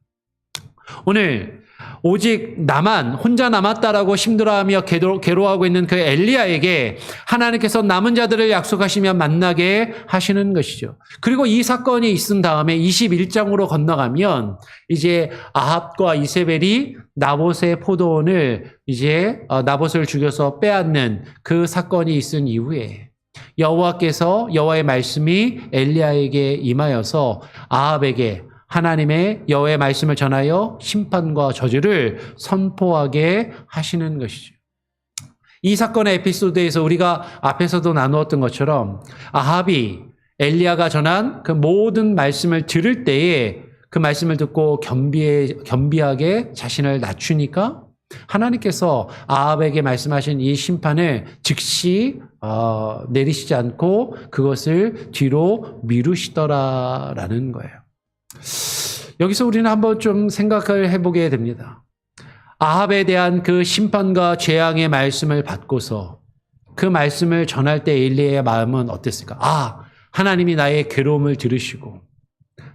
오늘 오직 나만 혼자 남았다라고 힘들어하며 괴로워하고 있는 그 엘리야에게 하나님께서 남은 자들을 약속하시며 만나게 하시는 것이죠. 그리고 이 사건이 있은 다음에 21장으로 건너가면 이제 아합과 이세벨이 나봇의 포도원을 이제 나봇을 죽여서 빼앗는 그 사건이 있은 이후에 여호와의 말씀이 엘리야에게 임하여서 아합에게 하나님의 여호와의 말씀을 전하여 심판과 저주를 선포하게 하시는 것이죠. 이 사건의 에피소드에서 우리가 앞에서도 나누었던 것처럼 아합이 엘리야가 전한 그 모든 말씀을 들을 때에 그 말씀을 듣고 겸비하게 자신을 낮추니까 하나님께서 아합에게 말씀하신 이 심판을 즉시 내리시지 않고 그것을 뒤로 미루시더라라는 거예요. 여기서 우리는 한번 좀 생각을 해보게 됩니다. 아합에 대한 그 심판과 재앙의 말씀을 받고서 그 말씀을 전할 때 엘리야의 마음은 어땠을까? 하나님이 나의 괴로움을 들으시고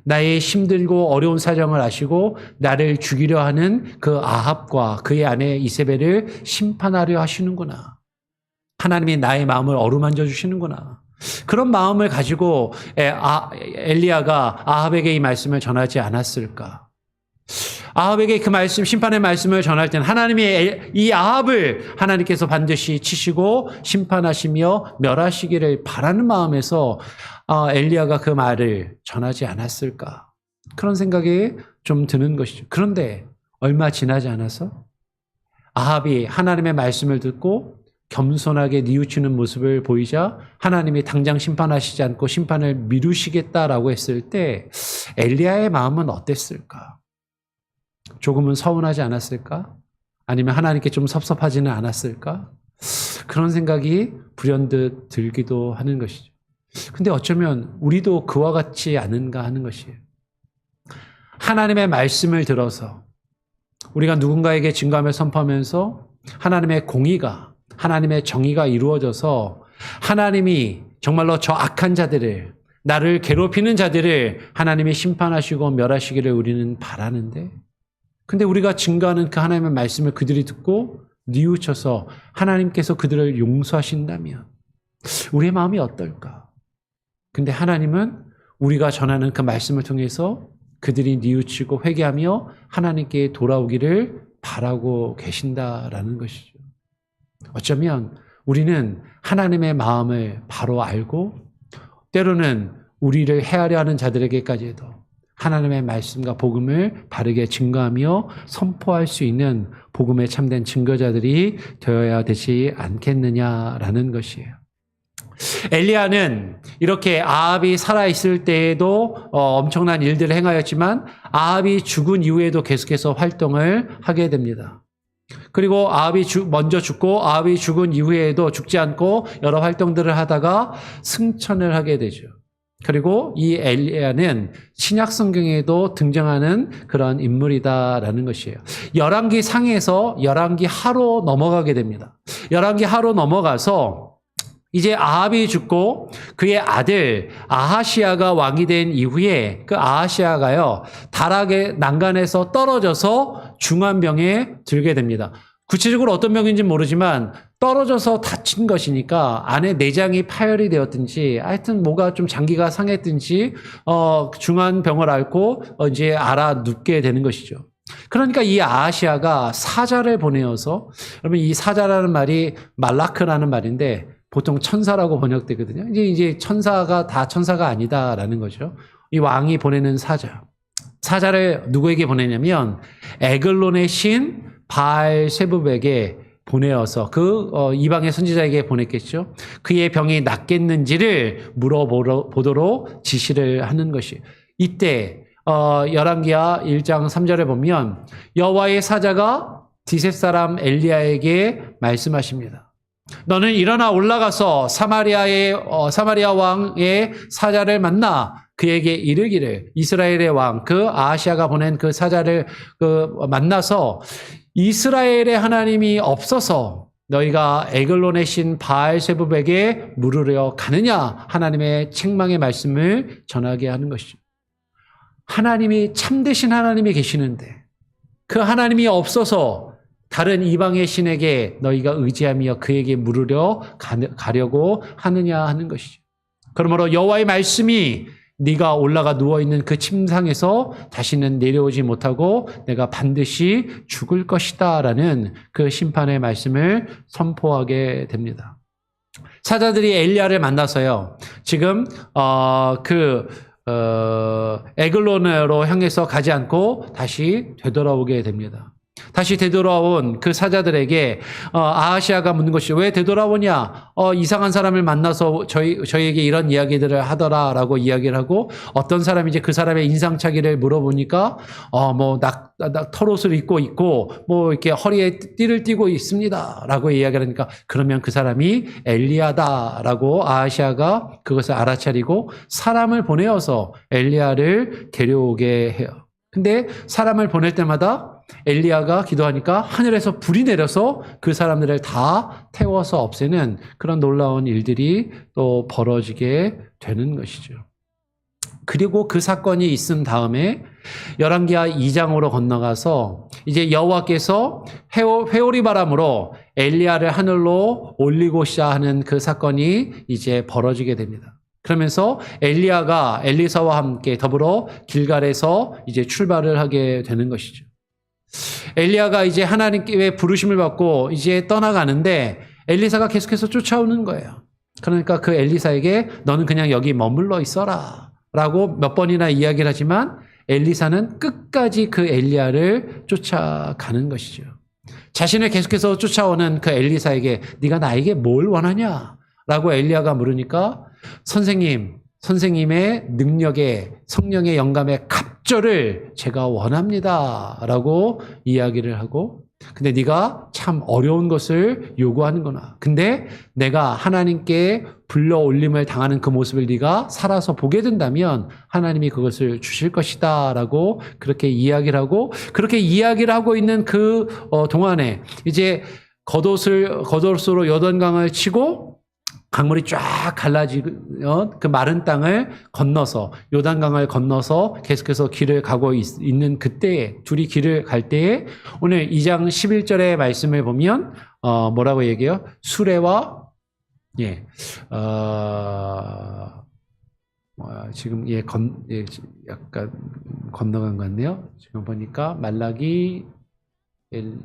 나의 힘들고 어려운 사정을 아시고 나를 죽이려 하는 그 아합과 그의 아내 이세벨을 심판하려 하시는구나. 하나님이 나의 마음을 어루만져 주시는구나. 그런 마음을 가지고 엘리야가 아합에게 이 말씀을 전하지 않았을까? 아합에게 그 말씀, 심판의 말씀을 전할 때는 하나님이 이 아합을 하나님께서 반드시 치시고 심판하시며 멸하시기를 바라는 마음에서 엘리야가 그 말을 전하지 않았을까? 그런 생각이 좀 드는 것이죠. 그런데 얼마 지나지 않아서 아합이 하나님의 말씀을 듣고 겸손하게 뉘우치는 모습을 보이자 하나님이 당장 심판하시지 않고 심판을 미루시겠다라고 했을 때 엘리야의 마음은 어땠을까? 조금은 서운하지 않았을까? 아니면 하나님께 좀 섭섭하지는 않았을까? 그런 생각이 불현듯 들기도 하는 것이죠. 근데 어쩌면 우리도 그와 같지 않은가 하는 것이에요. 하나님의 말씀을 들어서 우리가 누군가에게 증거하며 선포하면서 하나님의 공의가, 하나님의 정의가 이루어져서 하나님이 정말로 저 악한 자들을, 나를 괴롭히는 자들을 하나님이 심판하시고 멸하시기를 우리는 바라는데, 근데 우리가 증거하는 그 하나님의 말씀을 그들이 듣고 뉘우쳐서 하나님께서 그들을 용서하신다면 우리의 마음이 어떨까? 근데 하나님은 우리가 전하는 그 말씀을 통해서 그들이 뉘우치고 회개하며 하나님께 돌아오기를 바라고 계신다라는 것이죠. 어쩌면 우리는 하나님의 마음을 바로 알고 때로는 우리를 해하려 하는 자들에게까지도 하나님의 말씀과 복음을 바르게 증거하며 선포할 수 있는 복음에 참된 증거자들이 되어야 되지 않겠느냐라는 것이에요. 엘리야는 이렇게 아합이 살아있을 때에도 엄청난 일들을 행하였지만 아합이 죽은 이후에도 계속해서 활동을 하게 됩니다. 그리고 아합이 먼저 죽고 아합이 죽은 이후에도 죽지 않고 여러 활동들을 하다가 승천을 하게 되죠. 그리고 이 엘리야는 신약 성경에도 등장하는 그런 인물이다라는 것이에요. 열왕기 상에서 열왕기 하로 넘어가게 됩니다. 열왕기 하로 넘어가서 이제 아합이 죽고 그의 아들 아하시아가 왕이 된 이후에 그 아하시아가요, 다락의 난간에서 떨어져서 중한 병에 들게 됩니다. 구체적으로 어떤 병인지 모르지만 떨어져서 다친 것이니까 안에 내장이 파열이 되었든지 하여튼 뭐가 좀 장기가 상했든지 중한 병을 앓고 이제 알아 눕게 되는 것이죠. 그러니까 이 아하시아가 사자를 보내어서, 여러분 이 사자라는 말이 말라크라는 말인데 보통 천사라고 번역되거든요. 이제 천사가 다 천사가 아니다라는 거죠. 이 왕이 보내는 사자를 누구에게 보내냐면 에글론의 신 바알세붑에게 보내어서 그 이방의 선지자에게 보냈겠죠. 그의 병이 낫겠는지를 물어보도록 지시를 하는 것이에요. 이때 열왕기하 1장 3절에 보면 여호와의 사자가 디셉 사람 엘리야에게 말씀하십니다. 너는 일어나 올라가서 사마리아 왕의 사자를 만나 그에게 이르기를, 이스라엘의 왕 그 아하시아가 보낸 그 사자를 만나서 이스라엘의 하나님이 없어서 너희가 에글론의 신 바알세붑에게 물으려 가느냐, 하나님의 책망의 말씀을 전하게 하는 것이죠. 하나님이 참되신 하나님이 계시는데 그 하나님이 없어서 다른 이방의 신에게 너희가 의지하며 그에게 물으려 가려고 하느냐 하는 것이죠. 그러므로 여호와의 말씀이 네가 올라가 누워있는 그 침상에서 다시는 내려오지 못하고 내가 반드시 죽을 것이다 라는 그 심판의 말씀을 선포하게 됩니다. 사자들이 엘리야를 만나서요, 지금 에글론으로 향해서 가지 않고 다시 되돌아오게 됩니다. 다시 되돌아온 그 사자들에게 아하시아가 묻는 것이, 왜 되돌아오냐? 이상한 사람을 만나서 저희에게 이런 이야기들을 하더라라고 이야기를 하고, 어떤 사람이 그 사람의 인상착의를 물어보니까 털옷을 입고 있고 뭐 이렇게 허리에 띠를 띠고 있습니다라고 이야기를 하니까, 그러면 그 사람이 엘리야다라고 아하시아가 그것을 알아차리고 사람을 보내어서 엘리야를 데려오게 해요. 근데 사람을 보낼 때마다 엘리야가 기도하니까 하늘에서 불이 내려서 그 사람들을 다 태워서 없애는 그런 놀라운 일들이 또 벌어지게 되는 것이죠. 그리고 그 사건이 있은 다음에 열왕기하 2장으로 건너가서 이제 여호와께서 회오리 바람으로 엘리야를 하늘로 올리고자 하는 그 사건이 이제 벌어지게 됩니다. 그러면서 엘리야가 엘리사와 함께 더불어 길갈에서 이제 출발을 하게 되는 것이죠. 엘리야가 이제 하나님께 부르심을 받고 이제 떠나가는데 엘리사가 계속해서 쫓아오는 거예요. 그러니까 그 엘리사에게 너는 그냥 여기 머물러 있어라 라고 몇 번이나 이야기를 하지만 엘리사는 끝까지 그 엘리야를 쫓아가는 것이죠. 자신을 계속해서 쫓아오는 그 엘리사에게 네가 나에게 뭘 원하냐? 라고 엘리야가 물으니까 선생님의 능력에 성령의 영감의 갑절을 제가 원합니다. 라고 이야기를 하고 근데 네가 참 어려운 것을 요구하는구나. 근데 내가 하나님께 불러올림을 당하는 그 모습을 네가 살아서 보게 된다면 하나님이 그것을 주실 것이다 라고 그렇게 이야기를 하고 그렇게 이야기를 하고 있는 그 동안에 이제 겉옷으로 요단강을 치고 강물이 쫙 갈라지면 그 마른 땅을 건너서 요단강을 건너서 계속해서 길을 가고 있는 그때에 둘이 길을 갈 때에 오늘 2장 11절의 말씀을 보면 뭐라고 얘기해요? 수레와 지금 약간 건너간 것 같네요. 지금 보니까 말라기 그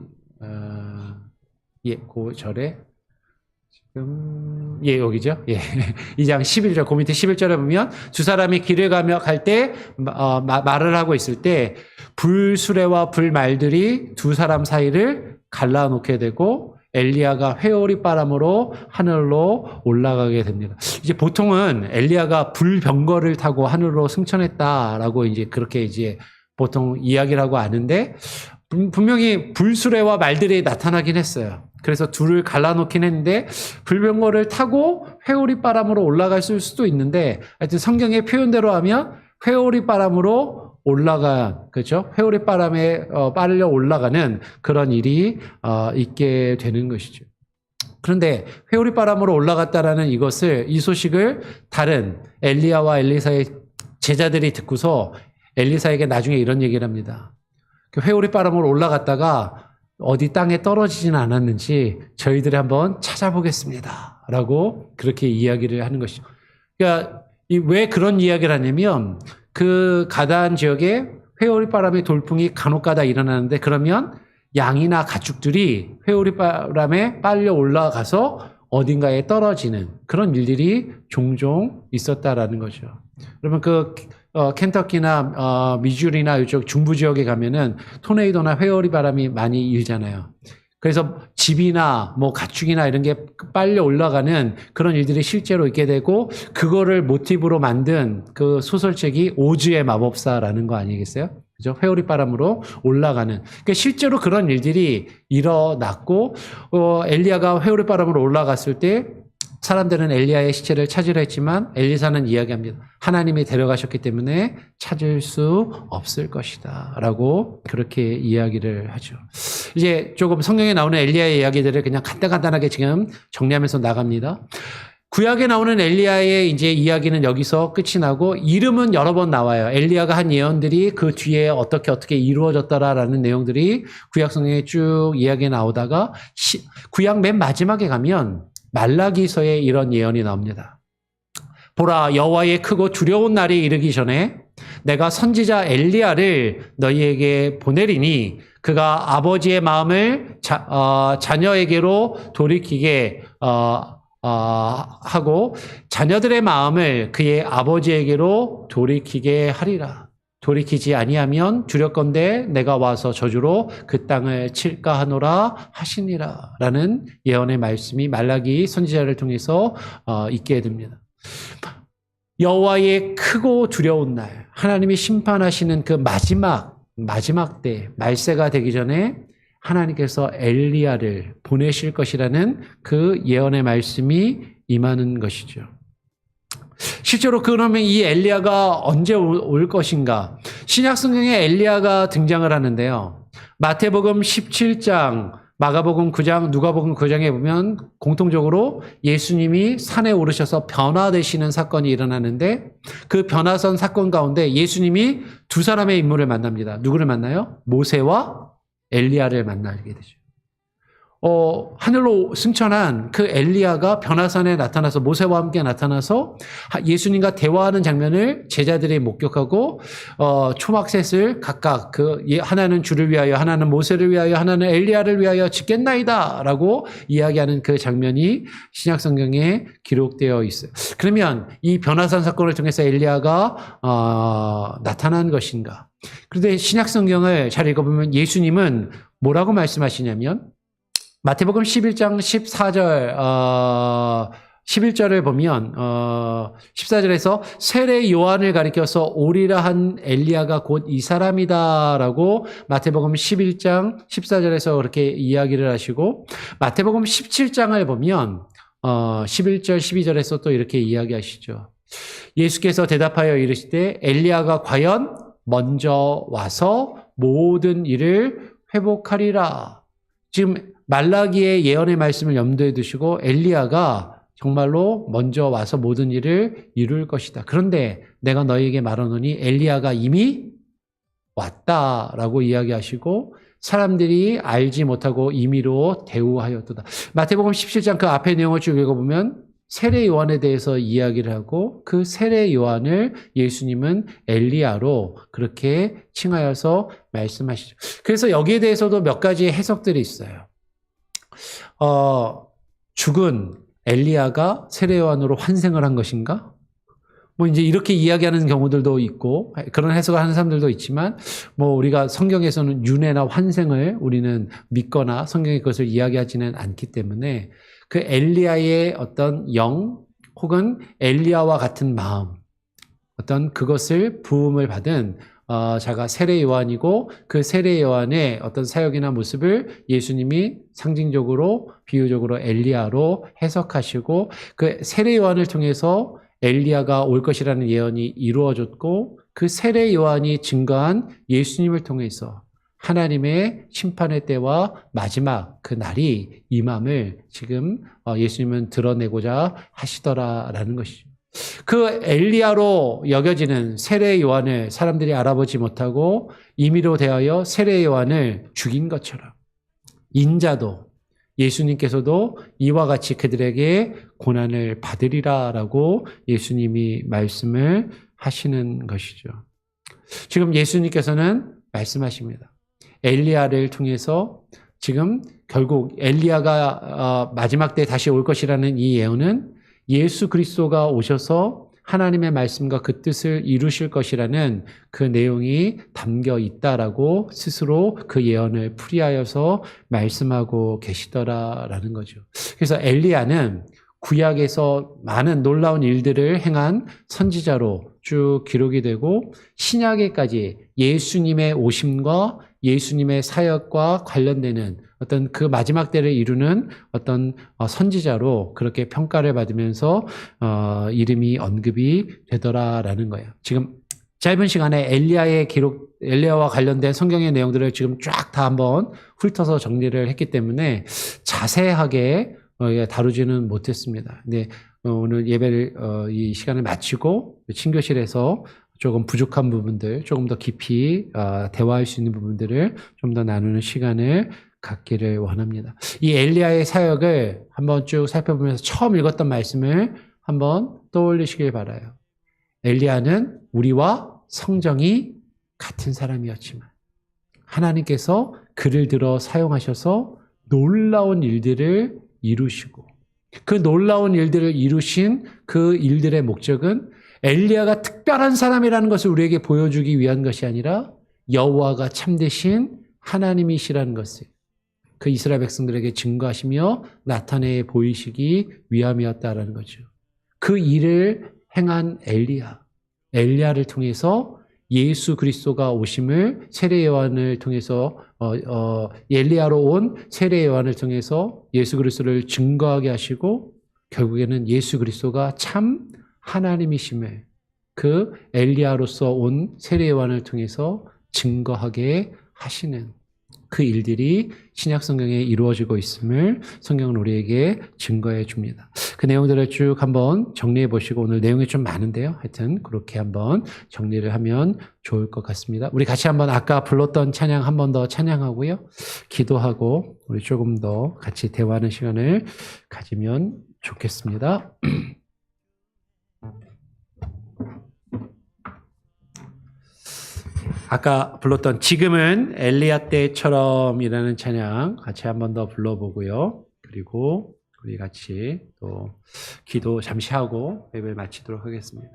절에 여기죠. 2장 11절, 그 밑에 11절에 보면 두 사람이 길을 갈 때 말을 하고 있을 때 불수레와 불말들이 두 사람 사이를 갈라놓게 되고 엘리야가 회오리 바람으로 하늘로 올라가게 됩니다. 이제 보통은 엘리야가 불병거를 타고 하늘로 승천했다라고 이제 그렇게 이제 보통 이야기를 하고 아는데 분명히 불수레와 말들이 나타나긴 했어요. 그래서 둘을 갈라놓긴 했는데 불병거를 타고 회오리 바람으로 올라갈 수도 있는데 하여튼 성경의 표현대로 하면 회오리 바람으로 그렇죠? 회오리 바람에 빨려 올라가는 그런 일이 있게 되는 것이죠. 그런데 회오리 바람으로 올라갔다라는 이 소식을 다른 엘리야와 엘리사의 제자들이 듣고서 엘리사에게 나중에 이런 얘기를 합니다. 그 회오리 바람으로 올라갔다가 어디 땅에 떨어지지는 않았는지 저희들이 한번 찾아보겠습니다. 라고 그렇게 이야기를 하는 것이죠. 그러니까 왜 그런 이야기를 하냐면 그 가다한 지역에 회오리 바람의 돌풍이 간혹가다 일어나는데 그러면 양이나 가축들이 회오리 바람에 빨려 올라가서 어딘가에 떨어지는 그런 일들이 종종 있었다라는 거죠. 그러면 켄터키나 미주리나 이쪽 중부 지역에 가면은 토네이도나 회오리 바람이 많이 일잖아요. 그래서 집이나 가축이나 이런 게 빨려 올라가는 그런 일들이 실제로 있게 되고 그거를 모티브로 만든 그 소설책이 오즈의 마법사라는 거 아니겠어요? 그죠? 회오리 바람으로 올라가는. 그러니까 실제로 그런 일들이 일어났고 엘리야가 회오리 바람으로 올라갔을 때 사람들은 엘리야의 시체를 찾으려 했지만 엘리사는 이야기합니다. 하나님이 데려가셨기 때문에 찾을 수 없을 것이다 라고 그렇게 이야기를 하죠. 이제 조금 성경에 나오는 엘리야의 이야기들을 그냥 간단하게 지금 정리하면서 나갑니다. 구약에 나오는 엘리야의 이제 이야기는 여기서 끝이 나고 이름은 여러 번 나와요. 엘리야가 한 예언들이 그 뒤에 어떻게 이루어졌더라라는 내용들이 구약 성경에 쭉 이야기 나오다가 구약 맨 마지막에 가면 말라기서에 이런 예언이 나옵니다. 보라, 여호와의 크고 두려운 날이 이르기 전에 내가 선지자 엘리야를 너희에게 보내리니 그가 아버지의 마음을 자녀에게로 돌이키게 하고 자녀들의 마음을 그의 아버지에게로 돌이키게 하리라. 돌이키지 아니하면 두렵건대 내가 와서 저주로 그 땅을 칠까 하노라 하시니라 라는 예언의 말씀이 말라기 선지자를 통해서 있게 됩니다. 여호와의 크고 두려운 날, 하나님이 심판하시는 그 마지막 때 말세가 되기 전에 하나님께서 엘리야를 보내실 것이라는 그 예언의 말씀이 임하는 것이죠. 실제로 그러면 이 엘리야가 언제 올 것인가? 신약 성경에 엘리야가 등장을 하는데요. 마태복음 17장, 마가복음 9장, 누가복음 9장에 보면 공통적으로 예수님이 산에 오르셔서 변화되시는 사건이 일어나는데 그 변화선 사건 가운데 예수님이 두 사람의 인물을 만납니다. 누구를 만나요? 모세와 엘리야를 만나게 되죠. 하늘로 승천한 그 엘리야가 변화산에 나타나서 모세와 함께 나타나서 예수님과 대화하는 장면을 제자들이 목격하고 초막셋을 각각 하나는 주를 위하여, 하나는 모세를 위하여, 하나는 엘리야를 위하여 짓겠나이다라고 이야기하는 그 장면이 신약 성경에 기록되어 있어요. 그러면 이 변화산 사건을 통해서 엘리야가 나타난 것인가? 그런데 신약 성경을 잘 읽어보면 예수님은 뭐라고 말씀하시냐면 마태복음 11장 14절 11절을 보면 14절에서 세례 요한을 가리켜서 오리라 한 엘리야가 곧 이 사람이다라고 마태복음 11장 14절에서 그렇게 이야기를 하시고 마태복음 17장을 보면 11절 12절에서 또 이렇게 이야기하시죠. 예수께서 대답하여 이르시되 엘리야가 과연 먼저 와서 모든 일을 회복하리라. 지금 말라기의 예언의 말씀을 염두에 두시고 엘리야가 정말로 먼저 와서 모든 일을 이룰 것이다. 그런데 내가 너희에게 말하노니 엘리야가 이미 왔다라고 이야기하시고 사람들이 알지 못하고 임의로 대우하였도다. 마태복음 17장 그 앞에 내용을 쭉 읽어보면 세례 요한에 대해서 이야기를 하고 그 세례 요한을 예수님은 엘리야로 그렇게 칭하여서 말씀하시죠. 그래서 여기에 대해서도 몇 가지 해석들이 있어요. 죽은 엘리야가 세례 요한으로 환생을 한 것인가? 뭐 이제 이렇게 이야기하는 경우들도 있고 그런 해석을 하는 사람들도 있지만 뭐 우리가 성경에서는 윤회나 환생을 우리는 믿거나 성경의 것을 이야기하지는 않기 때문에 그 엘리야의 어떤 영 혹은 엘리야와 같은 마음 어떤 그것을 부음을 받은 자가 세례 요한이고 그 세례 요한의 어떤 사역이나 모습을 예수님이 상징적으로 비유적으로 엘리야로 해석하시고 그 세례 요한을 통해서 엘리야가 올 것이라는 예언이 이루어졌고 그 세례 요한이 증거한 예수님을 통해서 하나님의 심판의 때와 마지막 그 날이 임함을 지금 예수님은 드러내고자 하시더라라는 것이죠. 그 엘리야로 여겨지는 세례 요한을 사람들이 알아보지 못하고 임의로 대하여 세례 요한을 죽인 것처럼 인자도 예수님께서도 이와 같이 그들에게 고난을 받으리라라고 예수님이 말씀을 하시는 것이죠. 지금 예수님께서는 말씀하십니다. 엘리야를 통해서 지금 결국 엘리야가 마지막 때 다시 올 것이라는 이 예언은 예수 그리스도가 오셔서 하나님의 말씀과 그 뜻을 이루실 것이라는 그 내용이 담겨 있다라고 스스로 그 예언을 풀이하여서 말씀하고 계시더라라는 거죠. 그래서 엘리야는 구약에서 많은 놀라운 일들을 행한 선지자로 쭉 기록이 되고 신약에까지 예수님의 오심과 예수님의 사역과 관련되는 어떤 그 마지막 때를 이루는 어떤 선지자로 그렇게 평가를 받으면서 이름이 언급이 되더라라는 거예요. 지금 짧은 시간에 엘리야와 관련된 성경의 내용들을 지금 쫙 다 한번 훑어서 정리를 했기 때문에 자세하게 다루지는 못했습니다. 근데 오늘 예배를 이 시간을 마치고 친교실에서 조금 부족한 부분들, 조금 더 깊이 대화할 수 있는 부분들을 좀 더 나누는 시간을 갖기를 원합니다. 이 엘리야의 사역을 한번 쭉 살펴보면서 처음 읽었던 말씀을 한번 떠올리시길 바라요. 엘리야는 우리와 성정이 같은 사람이었지만 하나님께서 그를 들어 사용하셔서 놀라운 일들을 이루시고 그 놀라운 일들을 이루신 그 일들의 목적은 엘리야가 특별한 사람이라는 것을 우리에게 보여주기 위한 것이 아니라 여호와가 참되신 하나님이시라는 것을 그 이스라엘 백성들에게 증거하시며 나타내 보이시기 위함이었다라는 거죠. 그 일을 행한 엘리야를 통해서 예수 그리스도가 오심을 세례 요한을 통해서 엘리야로 온 세례 요한을 통해서 예수 그리스도를 증거하게 하시고 결국에는 예수 그리스도가 참 하나님이심을 그 엘리야로서 온 세례 요한을 통해서 증거하게 하시는 그 일들이 신약 성경에 이루어지고 있음을 성경은 우리에게 증거해 줍니다. 그 내용들을 쭉 한번 정리해 보시고 오늘 내용이 좀 많은데요. 하여튼 그렇게 한번 정리를 하면 좋을 것 같습니다. 우리 같이 한번 아까 불렀던 찬양 한 번 더 찬양하고요. 기도하고 우리 조금 더 같이 대화하는 시간을 가지면 좋겠습니다. 아까 불렀던 지금은 엘리야 때처럼이라는 찬양 같이 한 번 더 불러보고요. 그리고 우리 같이 또 기도 잠시 하고 예배를 마치도록 하겠습니다.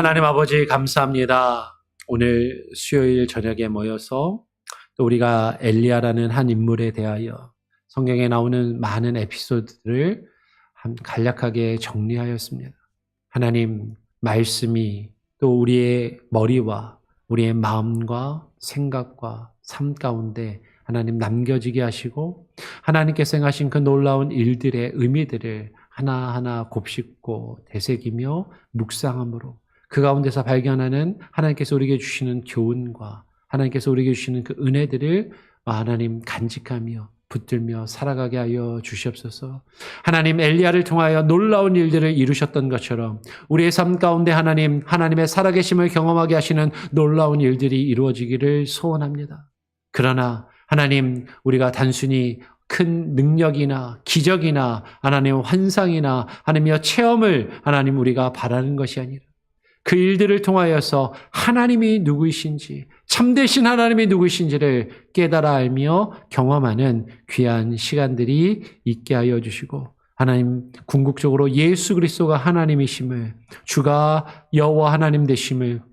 하나님 아버지 감사합니다. 오늘 수요일 저녁에 모여서 또 우리가 엘리야라는 한 인물에 대하여 성경에 나오는 많은 에피소드들을 간략하게 정리하였습니다. 하나님 말씀이 또 우리의 머리와 우리의 마음과 생각과 삶 가운데 하나님 남겨지게 하시고 하나님께서 행하신 그 놀라운 일들의 의미들을 하나하나 곱씹고 되새기며 묵상함으로 그 가운데서 발견하는 하나님께서 우리에게 주시는 교훈과 하나님께서 우리에게 주시는 그 은혜들을 하나님 간직하며 붙들며 살아가게 하여 주시옵소서. 하나님 엘리야를 통하여 놀라운 일들을 이루셨던 것처럼 우리의 삶 가운데 하나님의 살아계심을 경험하게 하시는 놀라운 일들이 이루어지기를 소원합니다. 그러나 하나님 우리가 단순히 큰 능력이나 기적이나 하나님의 환상이나 하나님의 체험을 하나님 우리가 바라는 것이 아니라 그 일들을 통하여서 하나님이 누구이신지 참되신 하나님이 누구이신지를 깨달아 알며 경험하는 귀한 시간들이 있게 하여 주시고 하나님 궁극적으로 예수 그리스도가 하나님이심을 주가 여호와 하나님 되심을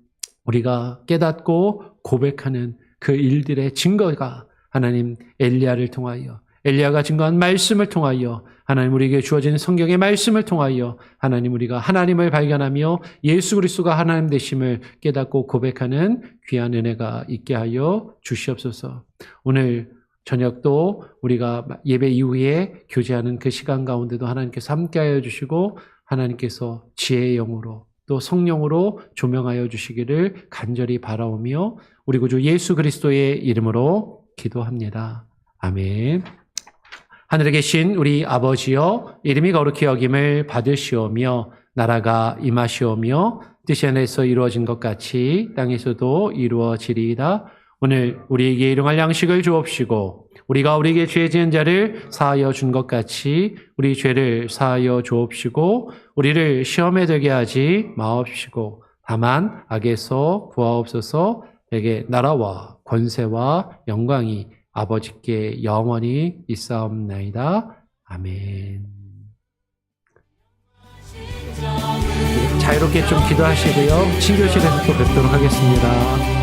우리가 깨닫고 고백하는 그 일들의 증거가 하나님 엘리야를 통하여 엘리야가 증거한 말씀을 통하여 하나님 우리에게 주어진 성경의 말씀을 통하여 하나님 우리가 하나님을 발견하며 예수 그리스도가 하나님 되심을 깨닫고 고백하는 귀한 은혜가 있게 하여 주시옵소서. 오늘 저녁도 우리가 예배 이후에 교제하는 그 시간 가운데도 하나님께서 함께하여 주시고 하나님께서 지혜의 영으로 또 성령으로 조명하여 주시기를 간절히 바라오며 우리 구주 예수 그리스도의 이름으로 기도합니다. 아멘. 하늘에 계신 우리 아버지여 이름이 거룩히 여김을 받으시오며 나라가 임하시오며 뜻이 하늘에서 이루어진 것 같이 땅에서도 이루어지리이다. 오늘 우리에게 일용할 양식을 주옵시고 우리가 우리에게 죄 지은 자를 사하여 준 것 같이 우리 죄를 사하여 주옵시고 우리를 시험에 들게 하지 마옵시고 다만 악에서 구하옵소서. 내게 나라와 권세와 영광이 아버지께 영원히 있사옵나이다. 아멘. 자유롭게 좀 기도하시고요. 친교실에서 또 뵙도록 하겠습니다.